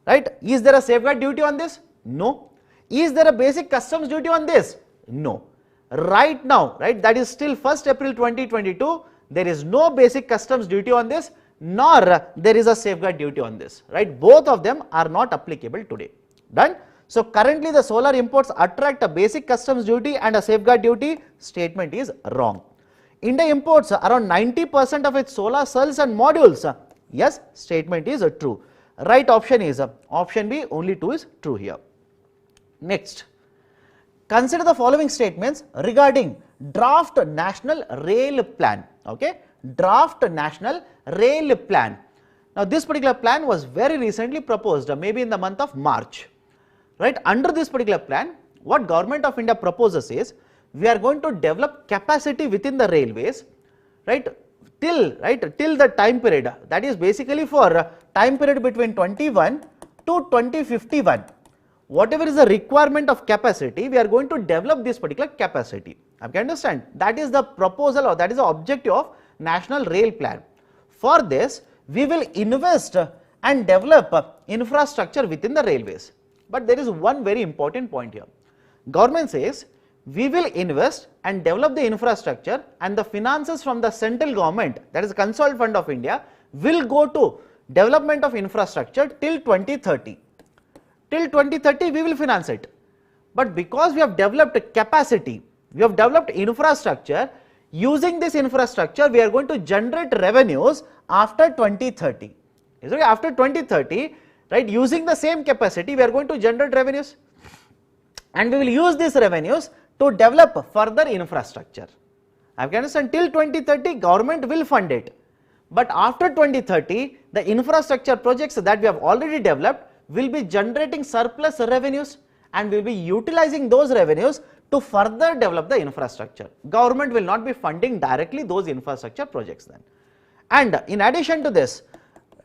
right, is there a safeguard duty on this? No. Is there a basic customs duty on this? No. right now, right, that is still 1st April 2022, there is no basic customs duty on this, nor there is a safeguard duty on this, right. Both of them are not applicable today. Done. So currently the solar imports attract a basic customs duty and a safeguard duty. Statement is wrong. India imports around 90% of its solar cells and modules. Yes, statement is true. Right option is option B, only 2 is true here. Next, consider the following statements regarding draft national rail plan. Okay, draft national rail plan. Now this particular plan was very recently proposed, maybe in the month of March. Right, under this particular plan, what Government of India proposes is, we are going to develop capacity within the railways, right, till the time period, that is basically for time period between 21 to 2051. Whatever is the requirement of capacity, we are going to develop this particular capacity. You can understand, that is the proposal, or that is the objective of National Rail Plan. For this, we will invest and develop infrastructure within the railways. But there is one very important point here. Government says we will invest and develop the infrastructure, and the finances from the central government, that is Consolidated Fund of India, will go to development of infrastructure till 2030. Till 2030 we will finance it. But because we have developed capacity, we have developed infrastructure, using this infrastructure we are going to generate revenues after 2030. After 2030, right, using the same capacity we are going to generate revenues, and we will use these revenues to develop further infrastructure. I can understand, till 2030 government will fund it, but after 2030 the infrastructure projects that we have already developed will be generating surplus revenues, and we will be utilizing those revenues to further develop the infrastructure. Government will not be funding directly those infrastructure projects then. And in addition to this,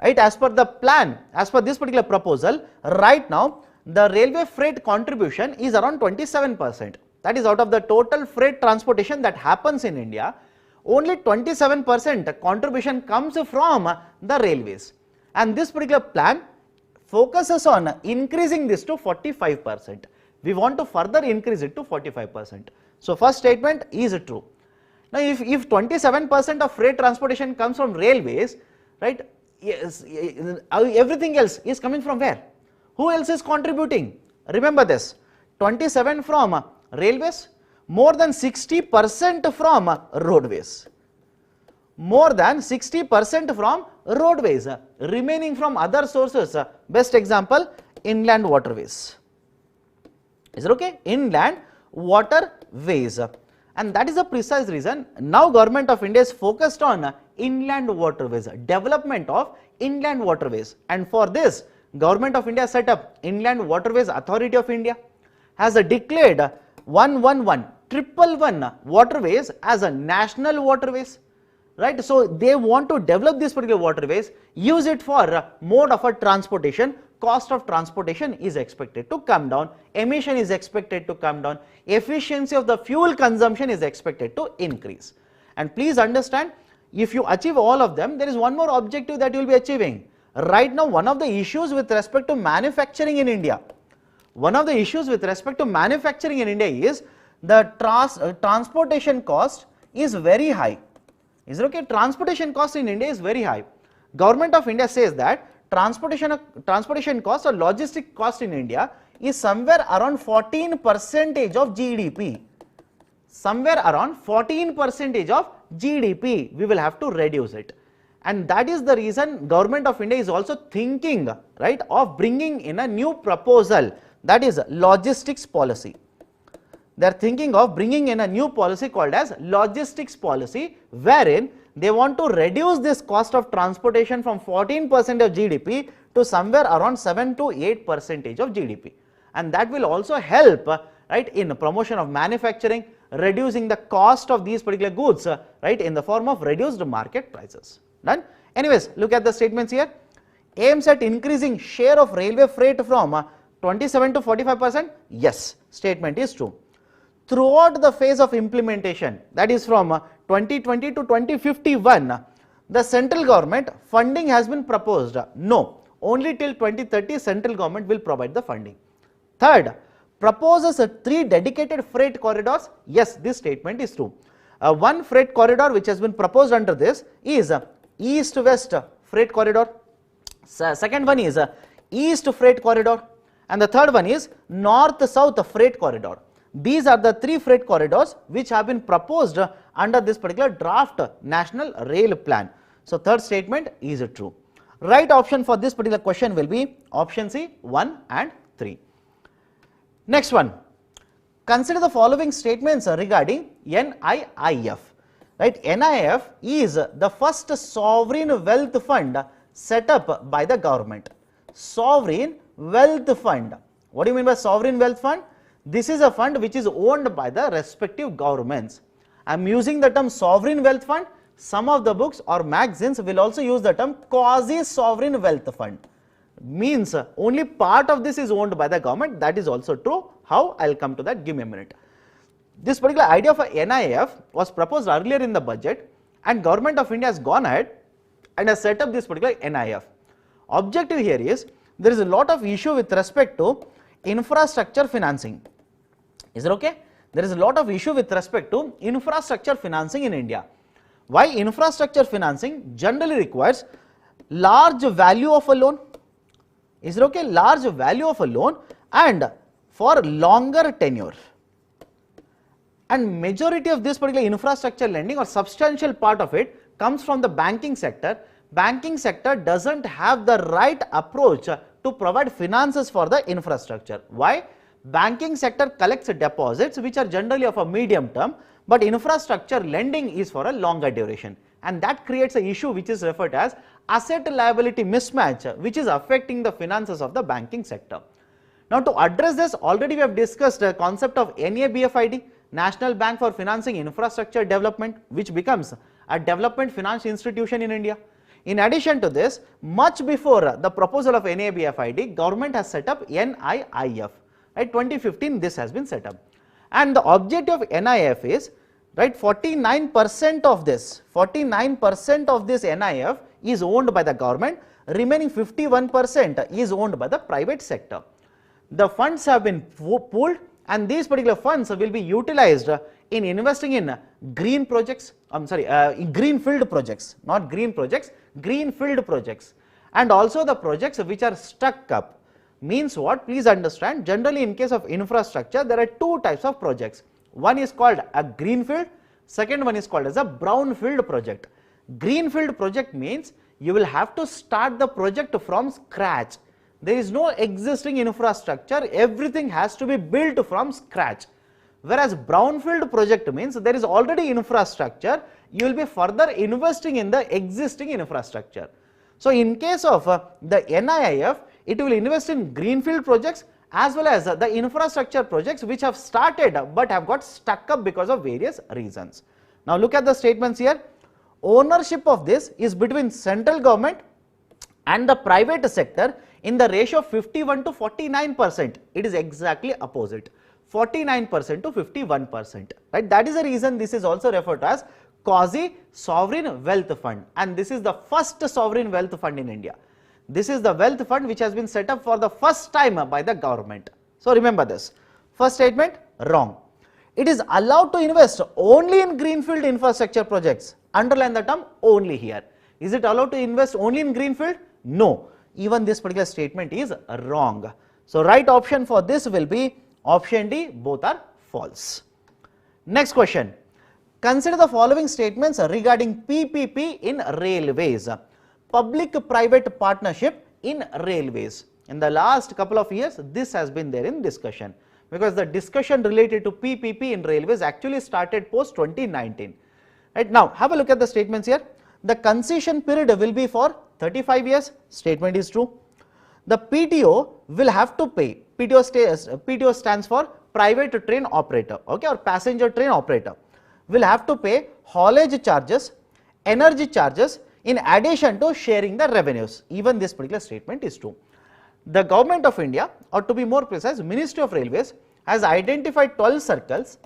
right, as per the plan, as per this particular proposal, right now the railway freight contribution is around 27%. That is, out of the total freight transportation that happens in India, only 27% contribution comes from the railways. And this particular plan focuses on increasing this to 45%. We want to further increase it to 45%. So first statement is true. Now if 27% of freight transportation comes from railways, right, yes, everything else is coming from where? Who else is contributing? Remember this, 27 from railways, more than 60% from roadways. More than 60% from roadways, remaining from other sources. Best example, inland waterways. Is it okay? Inland waterways. And that is the precise reason now Government of India is focused on inland waterways, development of inland waterways. And for this, Government of India set up Inland Waterways Authority of India, has declared 111 waterways as a national waterways. Right, so they want to develop this particular waterways, use it for mode of a transportation. Cost of transportation is expected to come down, emission is expected to come down, efficiency of the fuel consumption is expected to increase. And please understand, if you achieve all of them, there is one more objective that you will be achieving. Right now, one of the issues with respect to manufacturing in India, is the transportation cost is very high. Is it okay? Transportation cost in India is very high. Government of India says that transportation cost or logistic cost in India is somewhere around 14% of GDP. Somewhere around 14% of GDP, we will have to reduce it. And that is the reason Government of India is also thinking, right, of bringing in a new proposal, that is logistics policy. They are thinking of bringing in a new policy called as logistics policy, wherein they want to reduce this cost of transportation from 14% of GDP to somewhere around 7 to 8% of GDP. And that will also help, right, in promotion of manufacturing, reducing the cost of these particular goods, right, in the form of reduced market prices. Done. Anyways, look at the statements here. Aims at increasing share of railway freight from 27 to 45%. Yes, statement is true. Throughout the phase of implementation, that is from 2020 to 2051, the central government funding has been proposed. No, only till 2030 central government will provide the funding. Third, proposes 3 dedicated freight corridors. Yes, this statement is true. One freight corridor which has been proposed under this is east-west freight corridor. Second one is east freight corridor, and the third one is north-south freight corridor. These are the 3 freight corridors which have been proposed under this particular draft National Rail Plan. So, third statement is true. Right option for this particular question will be option C, 1 and 3. Next one, consider the following statements regarding NIIF. Right, NIIF is the first sovereign wealth fund set up by the government. Sovereign wealth fund. What do you mean by sovereign wealth fund? This is a fund which is owned by the respective governments. I am using the term sovereign wealth fund. Some of the books or magazines will also use the term quasi-sovereign wealth fund. Means only part of this is owned by the government. That is also true. How? I will come to that. Give me a minute. This particular idea of a NIIF was proposed earlier in the budget, and Government of India has gone ahead and has set up this particular NIIF. Objective here is there is a lot of issue with respect to infrastructure financing. Is it okay? There is a lot of issue with respect to infrastructure financing in India. Why infrastructure financing generally requires large value of a loan? Is it okay? Large value of a loan and for longer tenure. And majority of this particular infrastructure lending or substantial part of it comes from the banking sector. Banking sector doesn't have the right approach to provide finances for the infrastructure. Why? Banking sector collects deposits which are generally of a medium term, but infrastructure lending is for a longer duration, and that creates an issue which is referred as asset liability mismatch, which is affecting the finances of the banking sector. Now, to address this, already we have discussed the concept of NABFID, National Bank for Financing Infrastructure Development, which becomes a development finance institution in India. In addition to this, much before the proposal of NABFID, government has set up NIIF. Right, 2015 this has been set up, and the objective of NIIF is, right, 49% of this NIIF is owned by the government, remaining 51% is owned by the private sector. The funds have been pooled, and these particular funds will be utilized in investing in green projects, greenfield projects, not green projects, greenfield projects, and also the projects which are stuck up. Means what? Please understand, generally in case of infrastructure, there are 2 types of projects. One is called a greenfield, second one is called as a brownfield project. Greenfield project means you will have to start the project from scratch. There is no existing infrastructure, everything has to be built from scratch. Whereas brownfield project means there is already infrastructure, you will be further investing in the existing infrastructure. So, in case of the NIIF, it will invest in greenfield projects as well as the infrastructure projects which have started but have got stuck up because of various reasons. Now, look at the statements here. Ownership of this is between central government and the private sector in the ratio of 51 to 49%. It is exactly opposite, 49% to 51%. Right? That is the reason this is also referred to as quasi-sovereign wealth fund, and this is the first sovereign wealth fund in India. This is the wealth fund which has been set up for the first time by the government. So, remember this. First statement, wrong. It is allowed to invest only in greenfield infrastructure projects. Underline the term only here. Is it allowed to invest only in greenfield? No. Even this particular statement is wrong. So, right option for this will be option D. Both are false. Next question. Consider the following statements regarding PPP in railways. Public-private partnership in railways. In the last couple of years, this has been there in discussion, because the discussion related to PPP in railways actually started post 2019. Right, now, have a look at the statements here. The concession period will be for 35 years. Statement is true. The PTO will have to pay. PTO stands for private train operator, okay, or passenger train operator. Will have to pay haulage charges, energy charges, in addition to sharing the revenues. Even this particular statement is true. The Government of India, or to be more precise, Ministry of Railways, has identified 12 circles,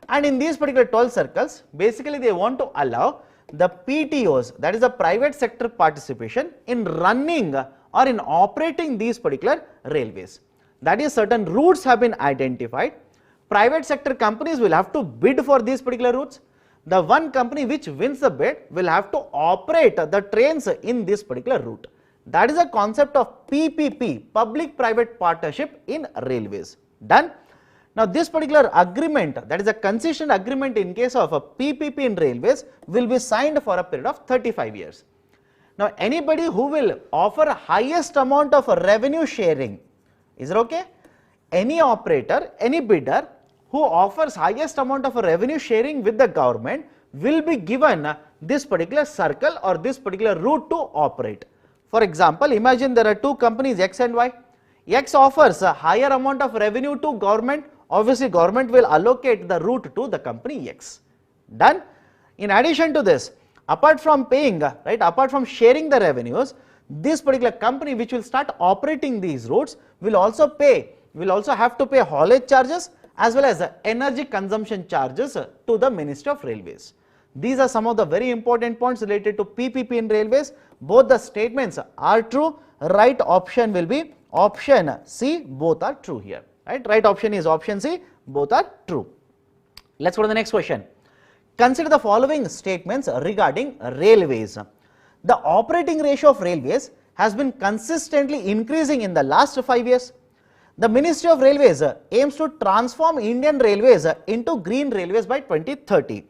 and in these particular 12 circles, basically they want to allow the PTOs, that is the private sector participation, in running or in operating these particular railways. that is certain routes have been identified. Private sector companies will have to bid for these particular routes. The one company which wins the bid will have to operate the trains in this particular route. That is a concept of PPP, public-private partnership in railways. Done. Now, this particular agreement, that is a concession agreement in case of a PPP in railways, will be signed for a period of 35 years. Now, anybody who will offer highest amount of revenue sharing, is it okay? Any operator, any bidder who offers highest amount of revenue sharing with the government will be given this particular circle or this particular route to operate. For example, imagine there are two companies X and Y. X offers a higher amount of revenue to government. Obviously, government will allocate the route to the company X. Done. In addition to this, apart from paying, right, apart from sharing the revenues, this particular company which will start operating these routes will also have to pay haulage charges as well as energy consumption charges to the Ministry of Railways. These are some of the very important points related to PPP in railways. Both the statements are true. Right option will be option C. Both are true here. Right option is option C. Both are true. Let's go to the next question. Consider the following statements regarding railways. The operating ratio of railways has been consistently increasing in the last 5 years. The Ministry of Railways aims to transform Indian railways into green railways by 2030.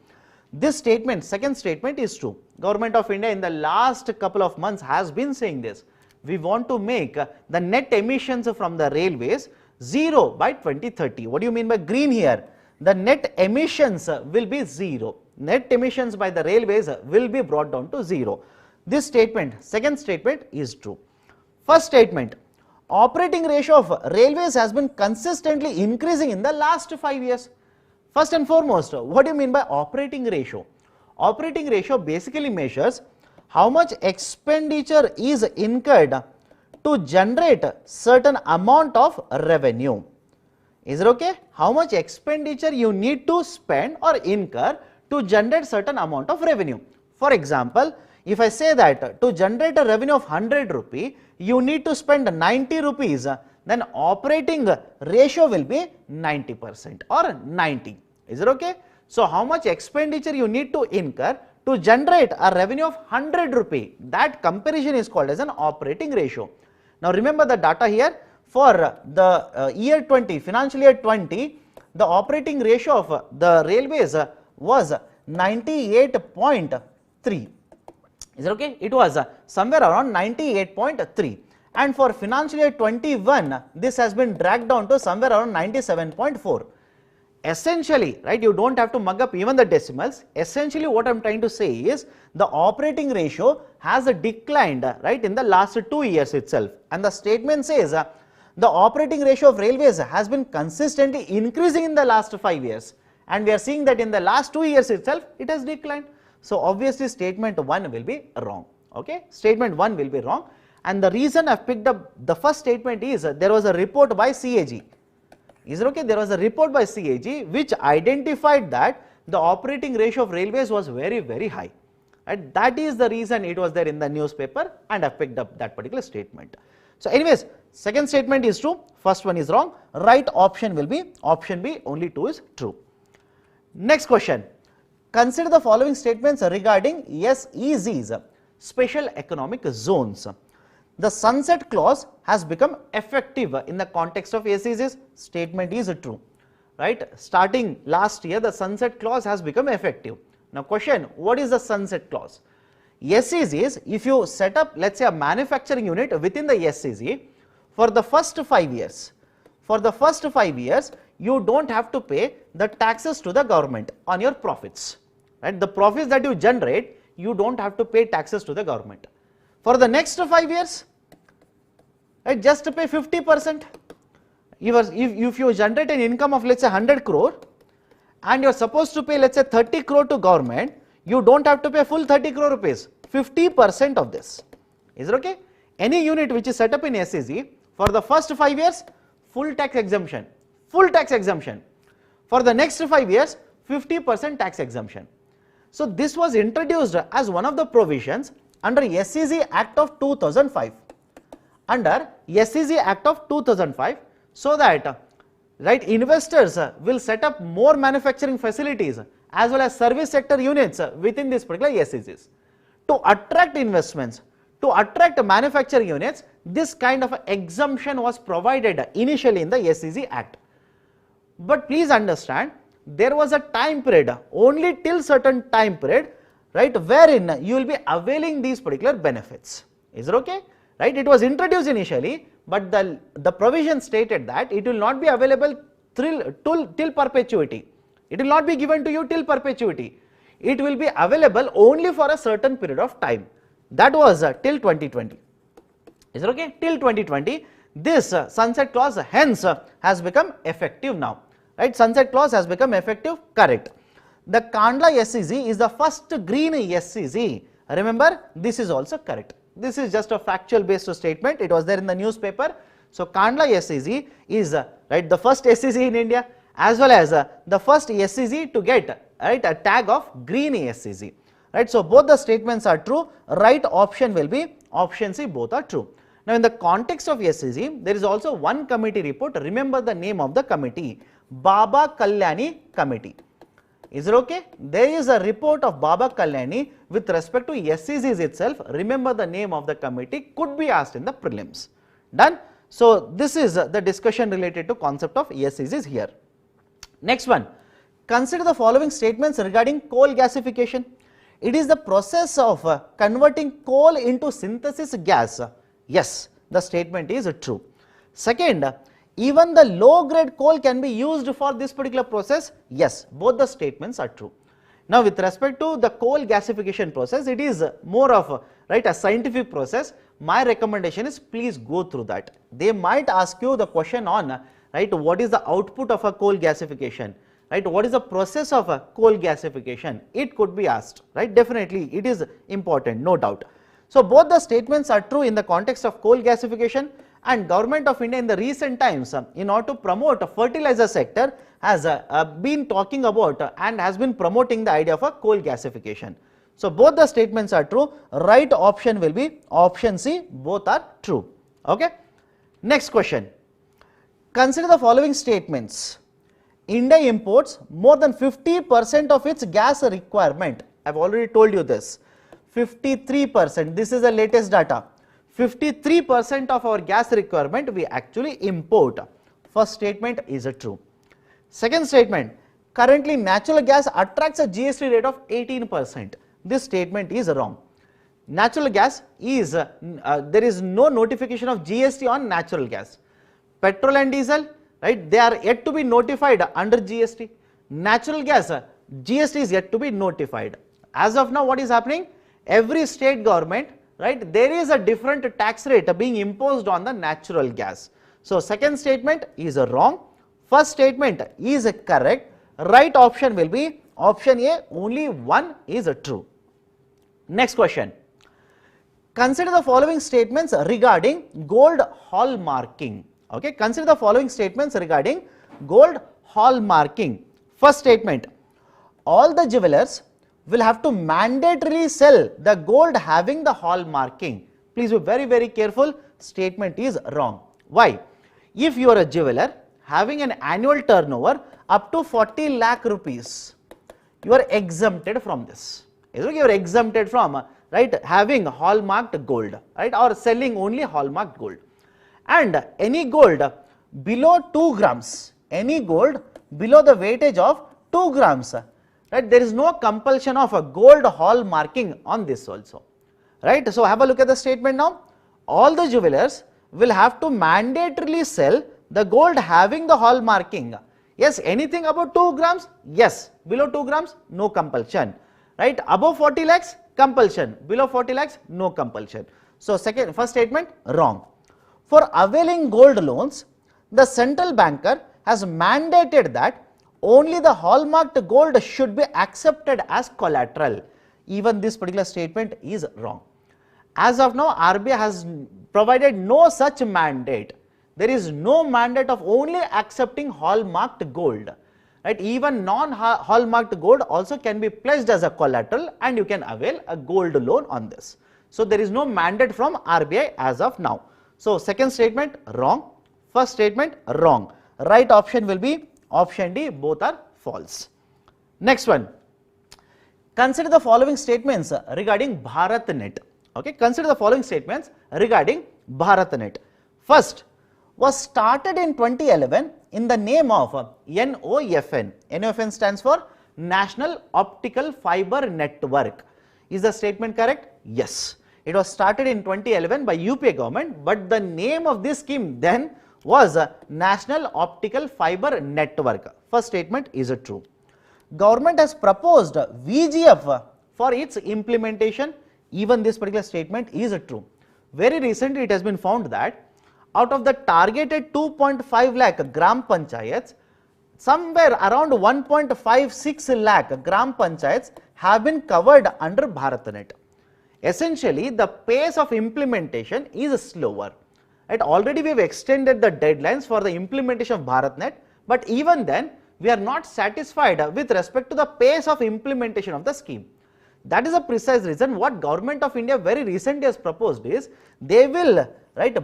This statement, second statement, is true. Government of India in the last couple of months has been saying this. We want to make the net emissions from the railways zero by 2030. What do you mean by green here? The net emissions will be zero. Net emissions by the railways will be brought down to zero. This statement, second statement, is true. First statement, operating ratio of railways has been consistently increasing in the last 5 years. First and foremost, what do you mean by operating ratio? Operating ratio basically measures how much expenditure is incurred to generate certain amount of revenue. Is it okay? How much expenditure you need to spend or incur to generate certain amount of revenue. For example, if I say that to generate a revenue of 100 rupee, you need to spend 90 rupees, then operating ratio will be 90% or 90. Is it okay? So, how much expenditure you need to incur to generate a revenue of 100 rupee, that comparison is called as an operating ratio. Now, remember the data here for the year 20, financial year 20, the operating ratio of the railways was 98.3. Is it okay? It was somewhere around 98.3, and for financial year 21, this has been dragged down to somewhere around 97.4. Essentially, right, you don't have to mug up even the decimals. Essentially, what I am trying to say is the operating ratio has declined, right, in the last 2 years itself, and the statement says the operating ratio of railways has been consistently increasing in the last 5 years, and we are seeing that in the last 2 years itself it has declined. So, obviously, statement 1 will be wrong. Okay, statement 1 will be wrong, and the reason I have picked up the first statement is there was a report by CAG. Is it okay? There was a report by CAG which identified that the operating ratio of railways was very, very high. And that is the reason it was there in the newspaper, and I picked up that particular statement. So, anyways, second statement is true, first one is wrong. Right option will be option B, only 2 is true. Next question. Consider the following statements regarding SEZs, Special Economic Zones. The sunset clause has become effective in the context of SEZs. Statement is true, right? Starting last year, the sunset clause has become effective. Now, question, what is the sunset clause? SEZs, if you set up, let's say, a manufacturing unit within the SEZ, for the first 5 years, you don't have to pay the taxes to the government on your profits, right? The profits that you generate, you don't have to pay taxes to the government. For the next 5 years, right, just to pay 50%. If you generate an income of, let's say, 100 crore and you are supposed to pay, let's say, 30 crore to government, you don't have to pay full 30 crore rupees, 50% of this. Is it okay? Any unit which is set up in SEZ, for the first 5 years, full tax exemption, For the next 5 years, 50% tax exemption. So, this was introduced as one of the provisions under SEZ Act of 2005. Under SEZ Act of 2005, so that right, investors will set up more manufacturing facilities as well as service sector units within this particular SEZs. To attract investments, to attract manufacturing units, this kind of exemption was provided initially in the SEZ Act. But please understand, there was a time period, only till certain time period, right, wherein you will be availing these particular benefits. Is it okay? Right, it was introduced initially, but the provision stated that it will not be available till perpetuity. It will not be given to you till perpetuity. It will be available only for a certain period of time. That was till 2020. Is it okay? Till 2020, this sunset clause hence has become effective now. Right? Sunset clause has become effective, correct. The Kandla SEZ is the first green SEZ. Remember, this is also correct. This is just a factual based statement. It was there in the newspaper. So, Kandla SEZ is right, the first SEZ in India as well as the first SEZ to get right, a tag of green SEZ. Right. So, both the statements are true. Right option will be option C, both are true. Now, in the context of SEZ, there is also one committee report. Remember the name of the committee, Baba Kalyani Committee. Is it okay? There is a report of Baba Kalyani with respect to SEZs itself. Remember the name of the committee, could be asked in the prelims. Done? So, this is the discussion related to concept of SEZs here. Next one, consider the following statements regarding coal gasification. It is the process of converting coal into synthesis gas. Yes, the statement is true. Second, even the low grade coal can be used for this particular process. Yes, both the statements are true. Now, with respect to the coal gasification process, it is more of right, a scientific process. My recommendation is please go through that. They might ask you the question on right, what is the output of a coal gasification, right, what is the process of a coal gasification, it could be asked, right, definitely it is important, no doubt. So, both the statements are true in the context of coal gasification, and Government of India in the recent times in order to promote a fertilizer sector has been talking about and has been promoting the idea of a coal gasification. So, both the statements are true. Right option will be option C, both are true. Okay. Next question, consider the following statements. India imports more than 50% of its gas requirement. I have already told you this, 53%, this is the latest data. 53% of our gas requirement we actually import. First statement is true. Second statement, currently natural gas attracts a GST rate of 18%. This statement is wrong. Natural gas is, there is no notification of GST on natural gas. Petrol and diesel, right, they are yet to be notified under GST. Natural gas, GST is yet to be notified. As of now, what is happening? Every state government, right, there is a different tax rate being imposed on the natural gas. So, second statement is wrong. First statement is correct. Right option will be option A, only one is true. Next question, consider the following statements regarding gold hallmarking. Okay, consider the following statements regarding gold hallmarking. First statement, all the jewelers will have to mandatorily sell the gold having the hallmarking. Please be very careful, statement is wrong. Why? If you are a jeweler having an annual turnover up to 40 lakh rupees, you are exempted from this. You are exempted from right, having hallmarked gold, right, or selling only hallmarked gold. And any gold below 2 grams, any gold below the weightage of 2 grams, right, there is no compulsion of a gold hallmarking on this also, right. So, have a look at the statement now. All the jewelers will have to mandatorily sell the gold having the hallmarking. Yes, anything above 2 grams, yes, below 2 grams, no compulsion, right, above 40 lakhs, compulsion, below 40 lakhs, no compulsion. So, first statement wrong. For availing gold loans, the central banker has mandated that only the hallmarked gold should be accepted as collateral. Even this particular statement is wrong. As of now, RBI has provided no such mandate. There is no mandate of only accepting hallmarked gold. Right? Even non-hallmarked gold also can be pledged as a collateral and you can avail a gold loan on this. So, there is no mandate from RBI as of now. So, second statement wrong. First statement wrong. Right option will be option D, both are false. Next one. Consider the following statements regarding BharatNet. Okay, consider the following statements regarding BharatNet. First, was started in 2011 in the name of NOFN. NOFN stands for National Optical Fiber Network. Is the statement correct? Yes. It was started in 2011 by UPA government, but the name of this scheme then was National Optical Fiber Network. First statement is true. Government has proposed VGF for its implementation. Even this particular statement is true. Very recently it has been found that out of the targeted 2.5 lakh gram panchayats, somewhere around 1.56 lakh gram panchayats have been covered under BharatNet. Essentially, the pace of implementation is slower. Right? Already we have extended the deadlines for the implementation of BharatNet, but even then we are not satisfied with respect to the pace of implementation of the scheme. That is a precise reason what Government of India very recently has proposed is they will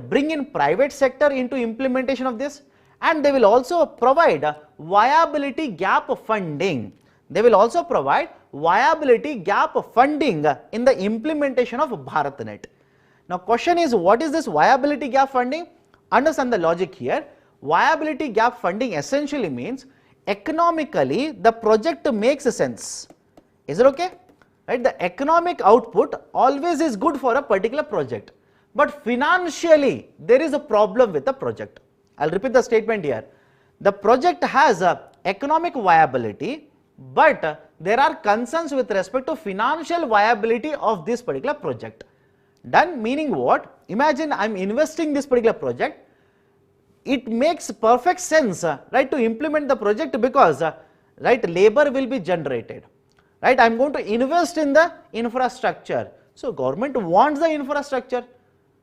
bring in private sector into implementation of this, and they will also provide viability gap funding. They will also provide viability gap funding in the implementation of BharatNet. Now question is, what is this viability gap funding? Understand the logic here. Viability gap funding essentially means economically the project makes sense. Is it okay? Right? The economic output always is good for a particular project, but financially there is a problem with the project. I'll repeat the statement here. The project has a economic viability, but there are concerns with respect to financial viability of this particular project. Done meaning what? Imagine I'm investing this particular project. It makes perfect sense to implement the project because labor will be generated. I'm going to invest in the infrastructure. So government wants the infrastructure.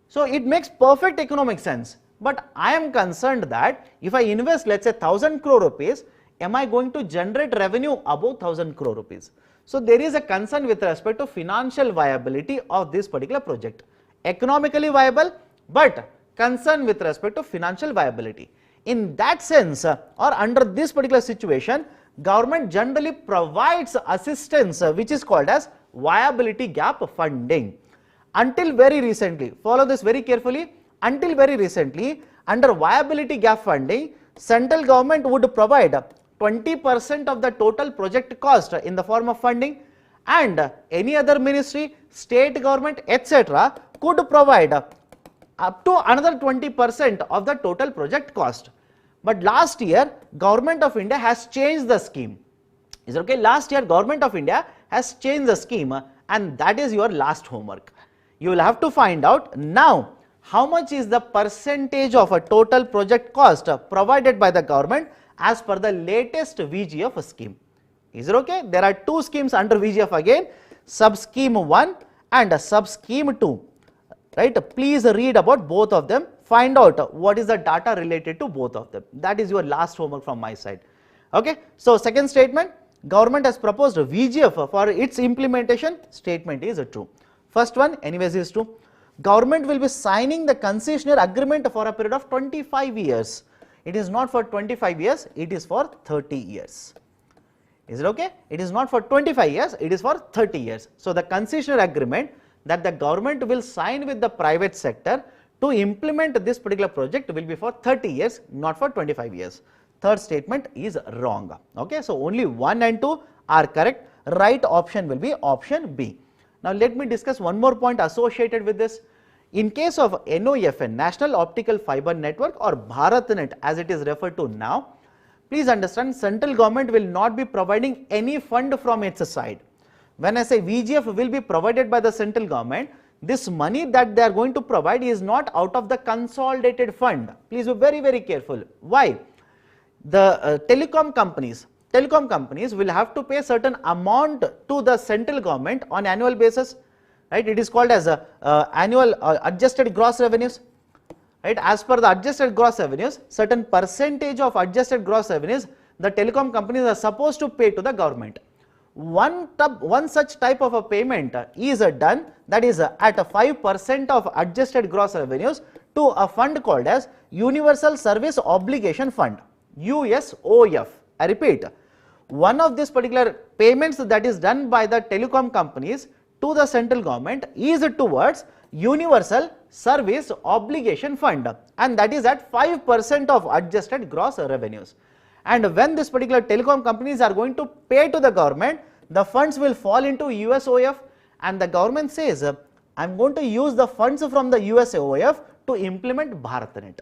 So it makes perfect economic sense. But I am concerned that if I invest, let's say 1000 crore rupees, am I going to generate revenue above 1000 crore rupees? So there is a concern with respect to financial viability of this particular project. Economically viable, but concern with respect to financial viability. In that sense, or under this particular situation, government generally provides assistance which is called as viability gap funding. Until very recently, follow this very carefully, until very recently under viability gap funding, central government would provide 20% of the total project cost in the form of funding, and any other ministry, state government, etc. could provide up to another 20% of the total project cost. But last year Government of India has changed the scheme. Is it okay? Last year Government of India has changed the scheme, and that is your last homework. You will have to find out now how much is the percentage of a total project cost provided by the government as per the latest VGF scheme. Is it okay? There are two schemes under VGF again, sub scheme 1 and sub scheme 2. Please read about both of them, find out what is the data related to both of them. That is your last homework from my side. Okay. So second statement, government has proposed VGF for its implementation, statement is true. First one anyways is true. Government will be signing the concessionaire agreement for a period of 25 years. It is not for 25 years, it is for 30 years. Is it okay? It is not for 25 years, it is for 30 years. So the concessionaire agreement that the government will sign with the private sector to implement this particular project will be for 30 years, not for 25 years. Third statement is wrong. Okay, so only 1 and 2 are correct. Right option will be option B. Now let me discuss one more point associated with this. In case of NOFN, National Optical Fiber Network, or BharatNet as it is referred to now, please understand central government will not be providing any fund from its side. When I say VGF will be provided by the central government, this money that they are going to provide is not out of the consolidated fund. Please be very, very careful. Why? The telecom companies will have to pay certain amount to the central government on annual basis. It is called as annual adjusted gross revenues. As per the adjusted gross revenues, certain percentage of adjusted gross revenues the telecom companies are supposed to pay to the government. One such type of a payment is done, that is at 5% of adjusted gross revenues to a fund called as Universal Service Obligation Fund, USOF. I repeat, one of these particular payments that is done by the telecom companies to the central government is towards Universal Service Obligation Fund, and that is at 5% of adjusted gross revenues. And when this particular telecom companies are going to pay to the government, the funds will fall into USOF, and the government says, I am going to use the funds from the USOF to implement BharatNet.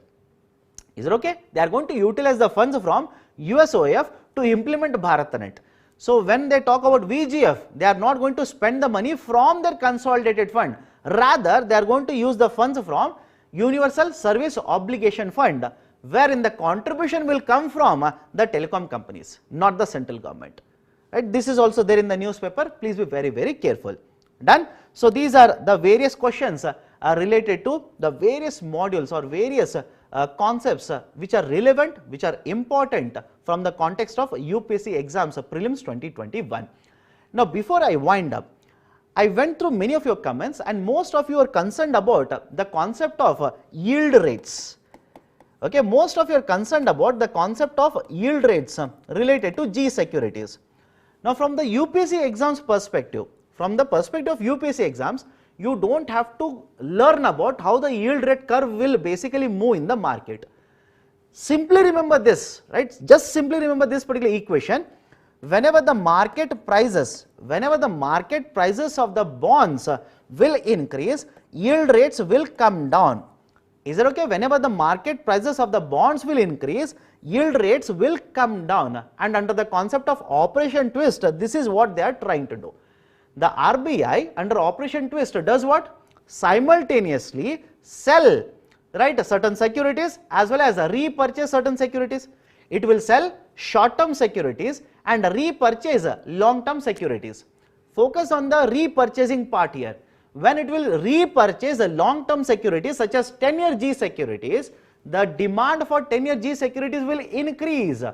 Is it okay? They are going to utilize the funds from USOF to implement BharatNet. So when they talk about VGF, they are not going to spend the money from their consolidated fund. Rather, they are going to use the funds from Universal Service Obligation Fund, wherein the contribution will come from the telecom companies, not the central government. Right? This is also there in the newspaper. Please be very, very careful. Done. So these are the various questions related to the various modules or various concepts which are relevant, which are important from the context of UPSC exams prelims 2021. Now before I wind up, I went through many of your comments, and most of you are concerned about the concept of yield rates. Okay, most of you are concerned about the concept of yield rates related to G securities. Now from the UPSC exams perspective, from the perspective of UPSC exams, you don't have to learn about how the yield rate curve will basically move in the market. Simply remember this, right? Just simply remember this particular equation. Whenever the market prices of the bonds will increase, yield rates will come down. Is it okay? Whenever the market prices of the bonds will increase, yield rates will come down. And under the concept of operation twist, this is what they are trying to do. The RBI under operation twist does what? Simultaneously sell, right, certain securities as well as repurchase certain securities. It will sell short-term securities and repurchase long-term securities. Focus on the repurchasing part here. When it will repurchase the long-term securities such as 10-year G securities, the demand for 10-year G securities will increase.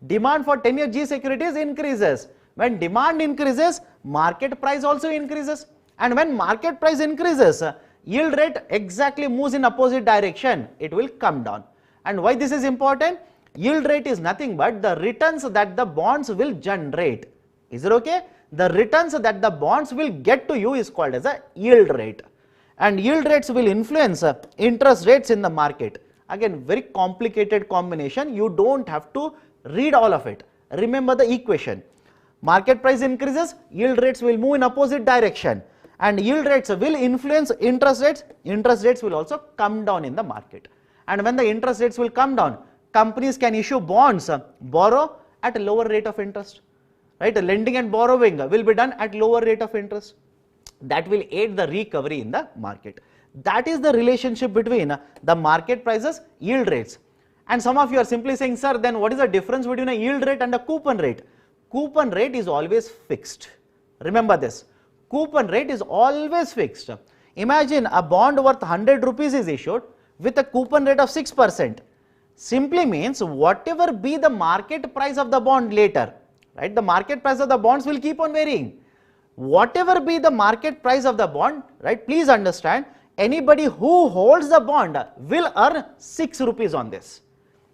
Demand for 10-year G securities increases. When demand increases, market price also increases, and when market price increases, yield rate exactly moves in opposite direction. It will come down. And why this is important? Yield rate is nothing but the returns that the bonds will generate. Is it okay? The returns that the bonds will get to you is called as a yield rate, and yield rates will influence interest rates in the market. Again, very complicated combination. You don't have to read all of it. Remember the equation. Market price increases, yield rates will move in opposite direction, and yield rates will influence interest rates will also come down in the market. And when the interest rates will come down, companies can issue bonds, borrow at a lower rate of interest, right? Lending and borrowing will be done at lower rate of interest. That will aid the recovery in the market. That is the relationship between the market prices, yield rates. And some of you are simply saying, sir, then what is the difference between a yield rate and a coupon rate? Coupon rate is always fixed. Remember this. Coupon rate is always fixed. Imagine a bond worth 100 rupees is issued with a coupon rate of 6%. Simply means whatever be the market price of the bond later, right? The market price of the bonds will keep on varying. Whatever be the market price of the bond, right? Please understand, anybody who holds the bond will earn 6 rupees on this.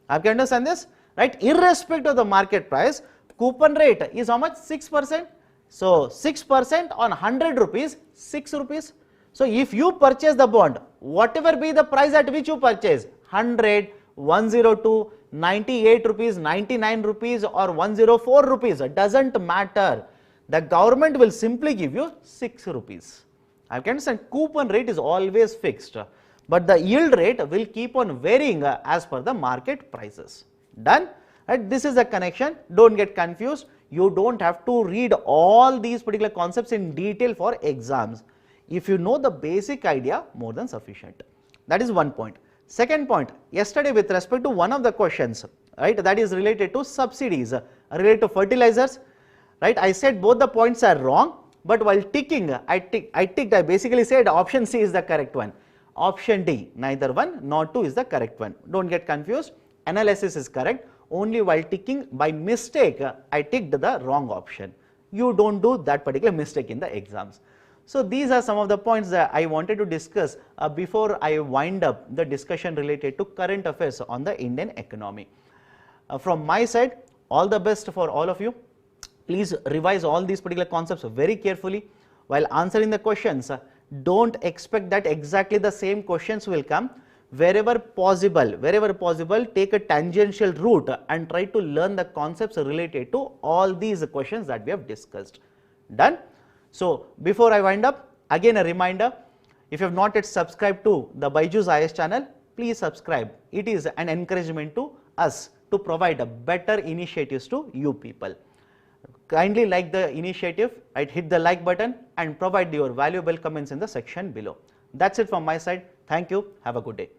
Have you understand this? Right? Irrespective of the market price, coupon rate is how much? 6%. So 6% on 100 rupees, 6 rupees. So if you purchase the bond, whatever be the price at which you purchase, 100, 102, 98 rupees, 99 rupees or 104 rupees, doesn't matter. The government will simply give you 6 rupees. I can understand, coupon rate is always fixed, but the yield rate will keep on varying as per the market prices. Done? Right? This is the connection. Don't get confused. You don't have to read all these particular concepts in detail for exams. If you know the basic idea, more than sufficient. That is one point. Second point, yesterday with respect to one of the questions, right, that is related to subsidies, related to fertilizers, right, I said both the points are wrong, but while ticking, I basically said option C is the correct one. Option D, neither one nor two is the correct one. Don't get confused. Analysis is correct. Only while ticking, by mistake, I ticked the wrong option. You don't do that particular mistake in the exams. So these are some of the points that I wanted to discuss before I wind up the discussion related to current affairs on the Indian economy. From my side, all the best for all of you. Please revise all these particular concepts very carefully. While answering the questions, don't expect that exactly the same questions will come. Wherever possible, take a tangential route and try to learn the concepts related to all these questions that we have discussed. Done? So before I wind up, again a reminder, if you have not yet subscribed to the BYJU'S IAS channel, please subscribe. It is an encouragement to us to provide better initiatives to you people. Kindly like the initiative, right? Hit the like button and provide your valuable comments in the section below. That's it from my side. Thank you. Have a good day.